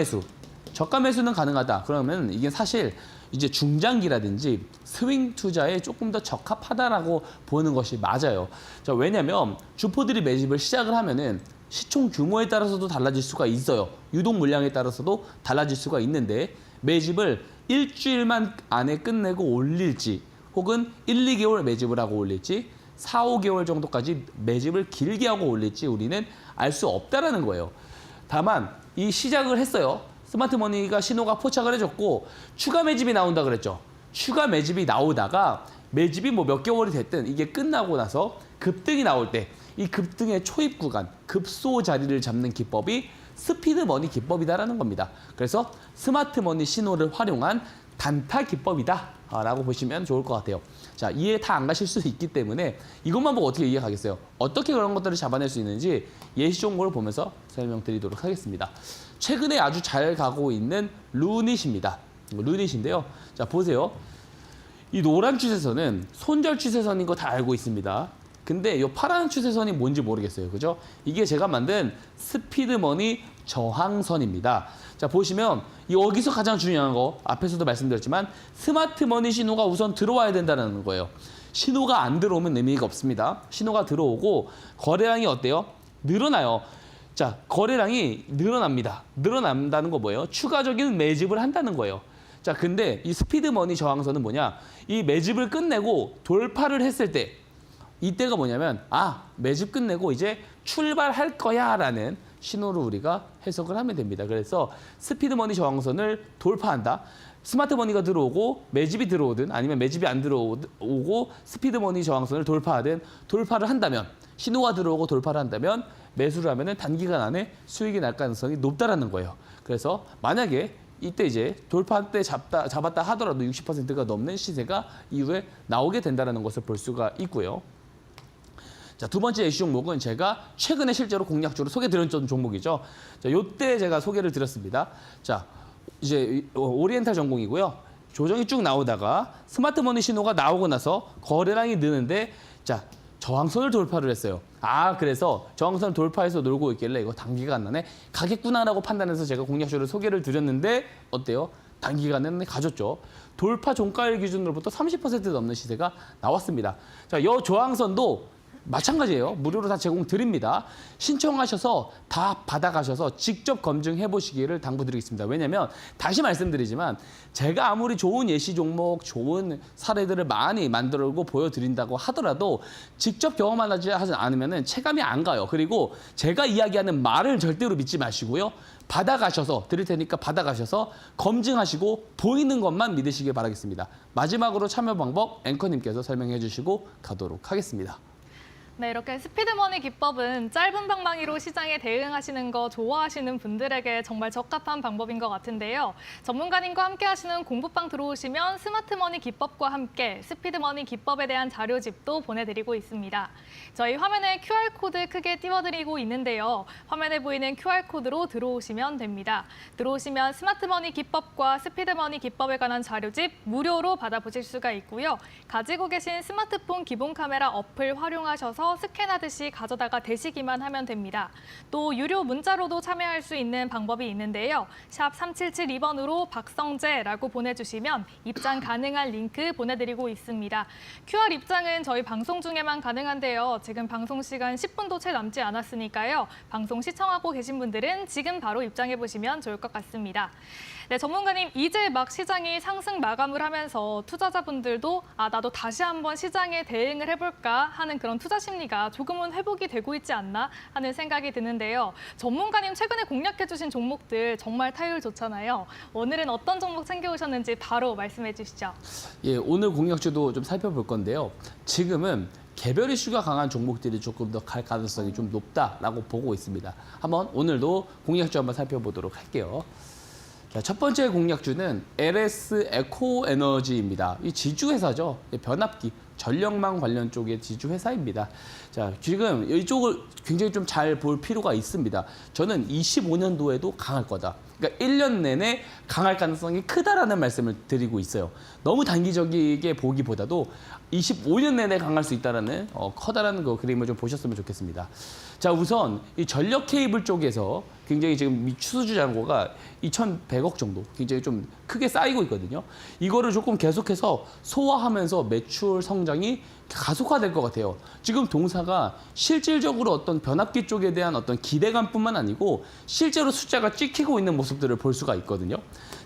매수는 가능하다. 그러면 이게 사실 이제 중장기라든지 스윙 투자에 조금 더 적합하다라고 보는 것이 맞아요. 자, 왜냐하면 주포들이 매집을 시작을 하면은 시총 규모에 따라서도 달라질 수가 있어요. 유동 물량에 따라서도 달라질 수가 있는데 매집을 일주일만 안에 끝내고 올릴지 혹은 1, 2개월 매집을 하고 올릴지 4, 5개월 정도까지 매집을 길게 하고 올릴지 우리는 알 수 없다라는 거예요. 다만 이 시작을 했어요. 스마트머니가 신호가 포착을 해줬고 추가 매집이 나온다 그랬죠. 추가 매집이 나오다가 매집이 뭐 몇 개월이 됐든 이게 끝나고 나서 급등이 나올 때 이 급등의 초입 구간, 급소 자리를 잡는 기법이 스피드머니 기법이다라는 겁니다. 그래서 스마트머니 신호를 활용한 단타 기법이다라고 보시면 좋을 것 같아요. 자, 이해 다 안 가실 수 있기 때문에 이것만 보고 어떻게 이해가겠어요? 어떻게 그런 것들을 잡아낼 수 있는지 예시 종목을 보면서 설명드리도록 하겠습니다. 최근에 아주 잘 가고 있는 루닛입니다. 루닛인데요. 자, 보세요. 이 노란 추세선은 손절 추세선인 거 다 알고 있습니다. 근데 이 파란 추세선이 뭔지 모르겠어요. 그죠? 이게 제가 만든 스피드머니 저항선입니다. 자, 보시면 여기서 가장 중요한 거 앞에서도 말씀드렸지만 스마트머니 신호가 우선 들어와야 된다는 거예요. 신호가 안 들어오면 의미가 없습니다. 신호가 들어오고 거래량이 어때요? 늘어나요. 자, 거래량이 늘어납니다. 늘어난다는 거 뭐예요? 추가적인 매집을 한다는 거예요. 자, 근데 이 스피드머니 저항선은 뭐냐? 이 매집을 끝내고 돌파를 했을 때 이때가 뭐냐면 매집 끝내고 이제 출발할 거야라는 신호로 우리가 해석을 하면 됩니다. 그래서 스피드머니 저항선을 돌파한다. 스마트머니가 들어오고 매집이 들어오든 아니면 매집이 안 들어오고 스피드머니 저항선을 돌파하든 돌파를 한다면 신호가 들어오고 돌파를 한다면 매수를 하면은 단기간 안에 수익이 날 가능성이 높다라는 거예요. 그래서 만약에 이때 이제 돌파 때 잡았다 하더라도 60%가 넘는 시세가 이후에 나오게 된다는 것을 볼 수가 있고요. 자, 두 번째 예시 종목은 제가 최근에 실제로 공략주로 소개드렸던 종목이죠. 자, 요때 제가 소개를 드렸습니다. 자, 이제 오리엔탈 전공이고요. 조정이 쭉 나오다가 스마트머니 신호가 나오고 나서 거래량이 느는데 자, 저항선을 돌파를 했어요. 그래서 저항선을 돌파해서 놀고 있길래 이거 단기간 안에 가겠구나라고 판단해서 제가 공략주를 소개를 드렸는데 어때요? 단기간에 가졌죠. 돌파 종가일 기준으로부터 30% 넘는 시세가 나왔습니다. 자, 이 저항선도 마찬가지예요. 무료로 다 제공 드립니다. 신청하셔서 다 받아가셔서 직접 검증해 보시기를 당부드리겠습니다. 왜냐하면 다시 말씀드리지만 제가 아무리 좋은 예시 종목, 좋은 사례들을 많이 만들고 보여드린다고 하더라도 직접 경험하지 않으면 체감이 안 가요. 그리고 제가 이야기하는 말을 절대로 믿지 마시고요. 받아가셔서 드릴 테니까 받아가셔서 검증하시고 보이는 것만 믿으시길 바라겠습니다. 마지막으로 참여 방법 앵커님께서 설명해 주시고 가도록 하겠습니다. 네, 이렇게 스피드머니 기법은 짧은 방망이로 시장에 대응하시는 거 좋아하시는 분들에게 정말 적합한 방법인 것 같은데요. 전문가님과 함께 하시는 공부방 들어오시면 스마트머니 기법과 함께 스피드머니 기법에 대한 자료집도 보내드리고 있습니다. 저희 화면에 QR코드 크게 띄워드리고 있는데요. 화면에 보이는 QR코드로 들어오시면 됩니다. 들어오시면 스마트머니 기법과 스피드머니 기법에 관한 자료집 무료로 받아보실 수가 있고요. 가지고 계신 스마트폰 기본 카메라 어플 활용하셔서 스캔하듯이 가져다가 대시기만 하면 됩니다. 또 유료 문자로도 참여할 수 있는 방법이 있는데요. 샵 3772번으로 박성재라고 보내주시면 입장 가능한 링크 보내드리고 있습니다. QR 입장은 저희 방송 중에만 가능한데요. 지금 방송 시간 10분도 채 남지 않았으니까요. 방송 시청하고 계신 분들은 지금 바로 입장해 보시면 좋을 것 같습니다. 네, 전문가님, 이제 막 시장이 상승 마감을 하면서 투자자분들도 나도 다시 한번 시장에 대응을 해볼까 하는 그런 투자 심리가 조금은 회복이 되고 있지 않나 하는 생각이 드는데요. 전문가님 최근에 공략해주신 종목들 정말 타율 좋잖아요. 오늘은 어떤 종목 챙겨오셨는지 바로 말씀해 주시죠. 예, 오늘 공략주도 좀 살펴볼 건데요. 지금은 개별 이슈가 강한 종목들이 조금 더 갈 가능성이 좀 높다라고 보고 있습니다. 한번 오늘도 공략주 한번 살펴보도록 할게요. 자, 첫 번째 공략주는 LS 에코에너지입니다. 이 지주회사죠. 변압기, 전력망 관련 쪽의 지주회사입니다. 자, 지금 이쪽을 굉장히 좀 잘 볼 필요가 있습니다. 저는 25년도에도 강할 거다. 그러니까 1년 내내 강할 가능성이 크다라는 말씀을 드리고 있어요. 너무 단기적이게 보기보다도 25년 내내 강할 수 있다는 커다란 그 그림을 좀 보셨으면 좋겠습니다. 자, 우선 이 전력 케이블 쪽에서 굉장히 지금 추수주 잔고가 2,100억 정도 굉장히 좀 크게 쌓이고 있거든요. 이거를 조금 계속해서 소화하면서 매출 성장이 가속화될 것 같아요. 지금 동사가 실질적으로 어떤 변압기 쪽에 대한 어떤 기대감뿐만 아니고 실제로 숫자가 찍히고 있는 모습들을 볼 수가 있거든요.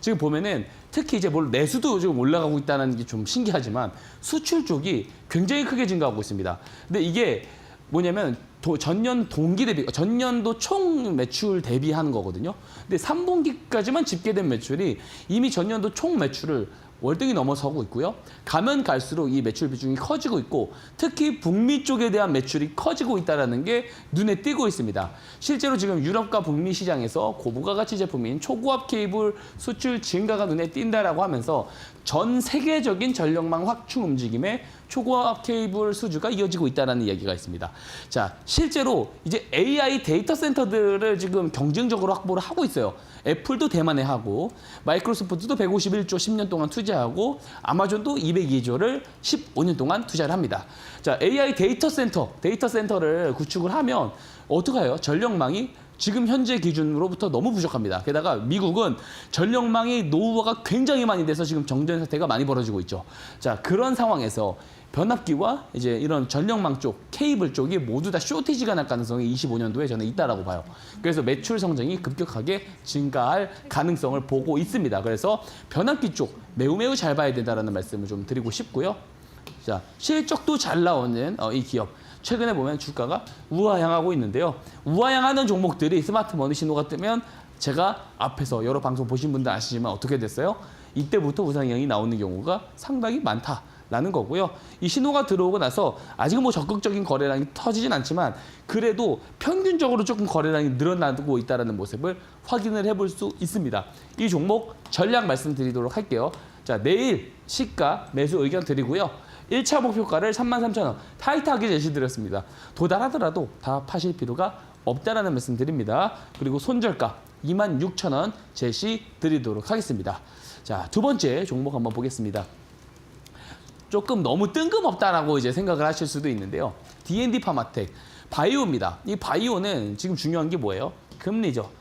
지금 보면은 특히 이제 내수도 지금 올라가고 있다는 게 좀 신기하지만 수출 쪽이 굉장히 크게 증가하고 있습니다. 근데 이게 뭐냐면 전년 동기 대비, 전년도 총 매출 대비하는 거거든요. 근데 3분기까지만 집계된 매출이 이미 전년도 총 매출을 월등히 넘어서고 있고요. 가면 갈수록 이 매출 비중이 커지고 있고 특히 북미 쪽에 대한 매출이 커지고 있다는 게 눈에 띄고 있습니다. 실제로 지금 유럽과 북미 시장에서 고부가 가치 제품인 초고압 케이블 수출 증가가 눈에 띈다라고 하면서 전 세계적인 전력망 확충 움직임에 초고압 케이블 수주가 이어지고 있다는 이야기가 있습니다. 자, 실제로 이제 AI 데이터 센터들을 지금 경쟁적으로 확보를 하고 있어요. 애플도 대만에 하고 마이크로소프트도 151조 10년 동안 투자하고 아마존도 202조를 15년 동안 투자를 합니다. 자, AI 데이터 센터를 구축을 하면 어떡해요? 전력망이 지금 현재 기준으로부터 너무 부족합니다. 게다가 미국은 전력망이 노후화가 굉장히 많이 돼서 지금 정전 사태가 많이 벌어지고 있죠. 자, 그런 상황에서 변압기와 이제 이런 전력망 쪽, 케이블 쪽이 모두 다 쇼티지가 날 가능성이 25년도에 저는 있다라고 봐요. 그래서 매출 성장이 급격하게 증가할 가능성을 보고 있습니다. 그래서 변압기 쪽 매우 잘 봐야 된다라는 말씀을 좀 드리고 싶고요. 자, 실적도 잘 나오는 이 기업. 최근에 보면 주가가 우하향하고 있는데요. 우하향하는 종목들이 스마트머니 신호가 뜨면 제가 앞에서 여러 방송 보신 분들 아시지만 어떻게 됐어요? 이때부터 우상향이 나오는 경우가 상당히 많다라는 거고요. 이 신호가 들어오고 나서 아직은 뭐 적극적인 거래량이 터지진 않지만 그래도 평균적으로 조금 거래량이 늘어나고 있다는 모습을 확인을 해볼 수 있습니다. 이 종목 전략 말씀드리도록 할게요. 자, 내일 시가 매수 의견 드리고요. 1차 목표가를 33,000원 타이트하게 제시드렸습니다. 도달하더라도 다 파실 필요가 없다라는 말씀 드립니다. 그리고 손절가 26,000원 제시 드리도록 하겠습니다. 자, 두 번째 종목 한번 보겠습니다. 조금 너무 뜬금없다라고 이제 생각을 하실 수도 있는데요. D&D 파마텍 바이오입니다. 이 바이오는 지금 중요한 게 뭐예요? 금리죠.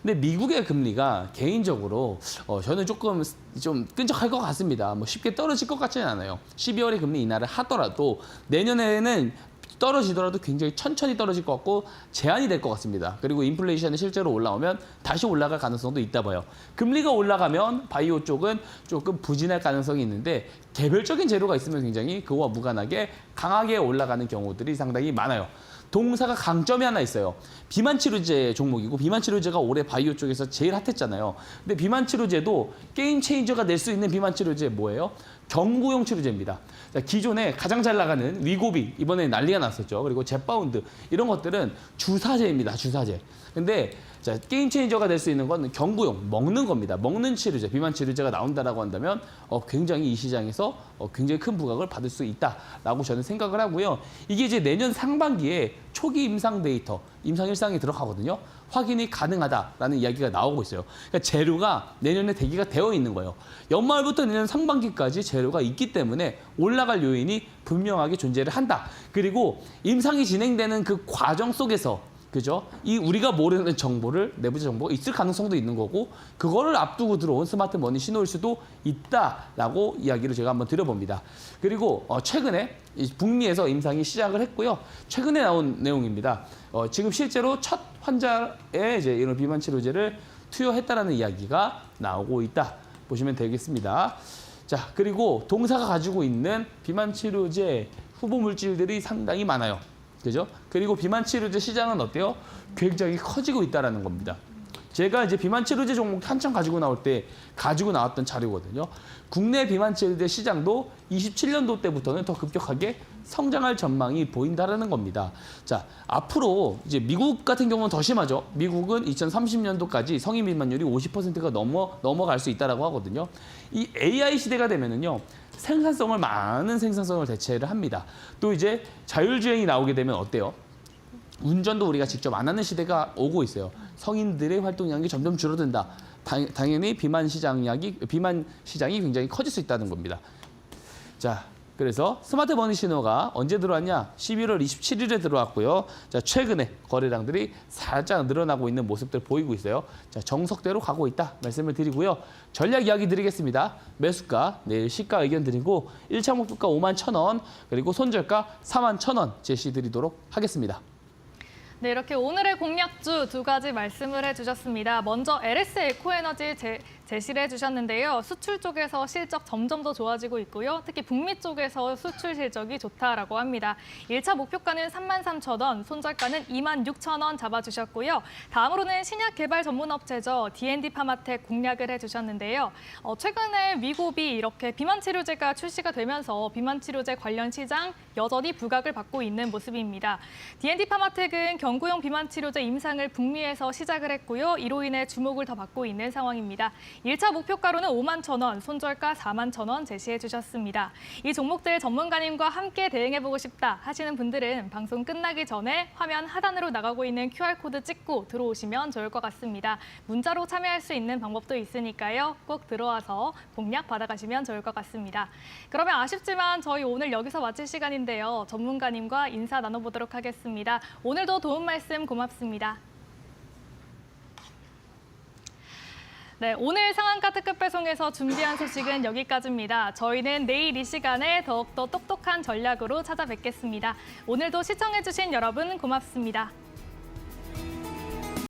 근데 미국의 금리가 개인적으로 저는 조금 좀 끈적할 것 같습니다. 뭐 쉽게 떨어질 것 같지는 않아요. 12월에 금리 인하를 하더라도 내년에는 떨어지더라도 굉장히 천천히 떨어질 것 같고 제한이 될 것 같습니다. 그리고 인플레이션이 실제로 올라오면 다시 올라갈 가능성도 있다 봐요. 금리가 올라가면 바이오 쪽은 조금 부진할 가능성이 있는데 개별적인 재료가 있으면 굉장히 그와 무관하게 강하게 올라가는 경우들이 상당히 많아요. 동사가 강점이 하나 있어요. 비만 치료제 종목이고 비만 치료제가 올해 바이오 쪽에서 제일 핫했잖아요. 근데 비만 치료제도 게임 체인저가 낼 수 있는 비만 치료제 뭐예요? 경구용 치료제입니다. 자, 기존에 가장 잘 나가는 위고비 이번에 난리가 났었죠. 그리고 젯바운드 이런 것들은 주사제입니다. 주사제. 근데 자, 게임 체인저가 될 수 있는 건 경구용, 먹는 겁니다. 먹는 치료제, 비만 치료제가 나온다라고 한다면 굉장히 이 시장에서 굉장히 큰 부각을 받을 수 있다라고 저는 생각을 하고요. 이게 이제 내년 상반기에 초기 임상 데이터, 임상 일상이 들어가거든요. 확인이 가능하다라는 이야기가 나오고 있어요. 그러니까 재료가 내년에 대기가 되어 있는 거예요. 연말부터 내년 상반기까지 재료가 있기 때문에 올라갈 요인이 분명하게 존재를 한다. 그리고 임상이 진행되는 그 과정 속에서 그죠? 이 우리가 모르는 정보를 내부적 정보가 있을 가능성도 있는 거고 그거를 앞두고 들어온 스마트 머니 신호일 수도 있다라고 이야기를 제가 한번 드려봅니다. 그리고 최근에 북미에서 임상이 시작을 했고요. 최근에 나온 내용입니다. 지금 실제로 첫 환자에 이제 이런 비만 치료제를 투여했다라는 이야기가 나오고 있다. 보시면 되겠습니다. 자, 그리고 동사가 가지고 있는 비만 치료제 후보 물질들이 상당히 많아요. 그죠? 그리고 비만 치료제 시장은 어때요? 굉장히 커지고 있다라는 겁니다. 제가 이제 비만 치료제 종목 한참 가지고 나올 때 가지고 나왔던 자료거든요. 국내 비만 치료제 시장도 27년도 때부터는 더 급격하게 성장할 전망이 보인다라는 겁니다. 자, 앞으로 이제 미국 같은 경우는 더 심하죠. 미국은 2030년도까지 성인 비만율이 50%가 넘어갈 수 있다라고 하거든요. 이 AI 시대가 되면은요. 많은 생산성을 대체를 합니다. 또 이제 자율주행이 나오게 되면 어때요? 운전도 우리가 직접 안 하는 시대가 오고 있어요. 성인들의 활동량이 점점 줄어든다. 당연히 비만 시장이 굉장히 커질 수 있다는 겁니다. 자, 그래서 스마트 머니 신호가 언제 들어왔냐? 11월 27일에 들어왔고요. 자, 최근에 거래량들이 살짝 늘어나고 있는 모습들 보이고 있어요. 자, 정석대로 가고 있다 말씀을 드리고요. 전략 이야기 드리겠습니다. 매수가 내일 시가 의견 드리고 1차 목표가 51,000원 그리고 손절가 41,000원 제시 드리도록 하겠습니다. 네, 이렇게 오늘의 공략주 두 가지 말씀을 해주셨습니다. 먼저 LS 에코에너지 제시를 해주셨는데요. 수출 쪽에서 실적 점점 더 좋아지고 있고요. 특히 북미 쪽에서 수출 실적이 좋다라고 합니다. 1차 목표가는 33,000원, 손절가는 26,000원 잡아주셨고요. 다음으로는 신약 개발 전문 업체죠. D&D 파마텍 공략을 해주셨는데요. 최근에 위고비 이렇게 비만 치료제가 출시가 되면서 비만 치료제 관련 시장 여전히 부각을 받고 있는 모습입니다. D&D 파마텍은 경구용 비만 치료제 임상을 북미에서 시작을 했고요. 이로 인해 주목을 더 받고 있는 상황입니다. 1차 목표가로는 51,000원, 손절가 41,000원 제시해 주셨습니다. 이 종목들 전문가님과 함께 대응해보고 싶다 하시는 분들은 방송 끝나기 전에 화면 하단으로 나가고 있는 QR코드 찍고 들어오시면 좋을 것 같습니다. 문자로 참여할 수 있는 방법도 있으니까요. 꼭 들어와서 공략 받아가시면 좋을 것 같습니다. 그러면 아쉽지만 저희 오늘 여기서 마칠 시간인데요. 전문가님과 인사 나눠보도록 하겠습니다. 오늘도 도움 말씀 고맙습니다. 네, 오늘 상한가 특급 배송에서 준비한 소식은 여기까지입니다. 저희는 내일 이 시간에 더욱더 똑똑한 전략으로 찾아뵙겠습니다. 오늘도 시청해주신 여러분 고맙습니다.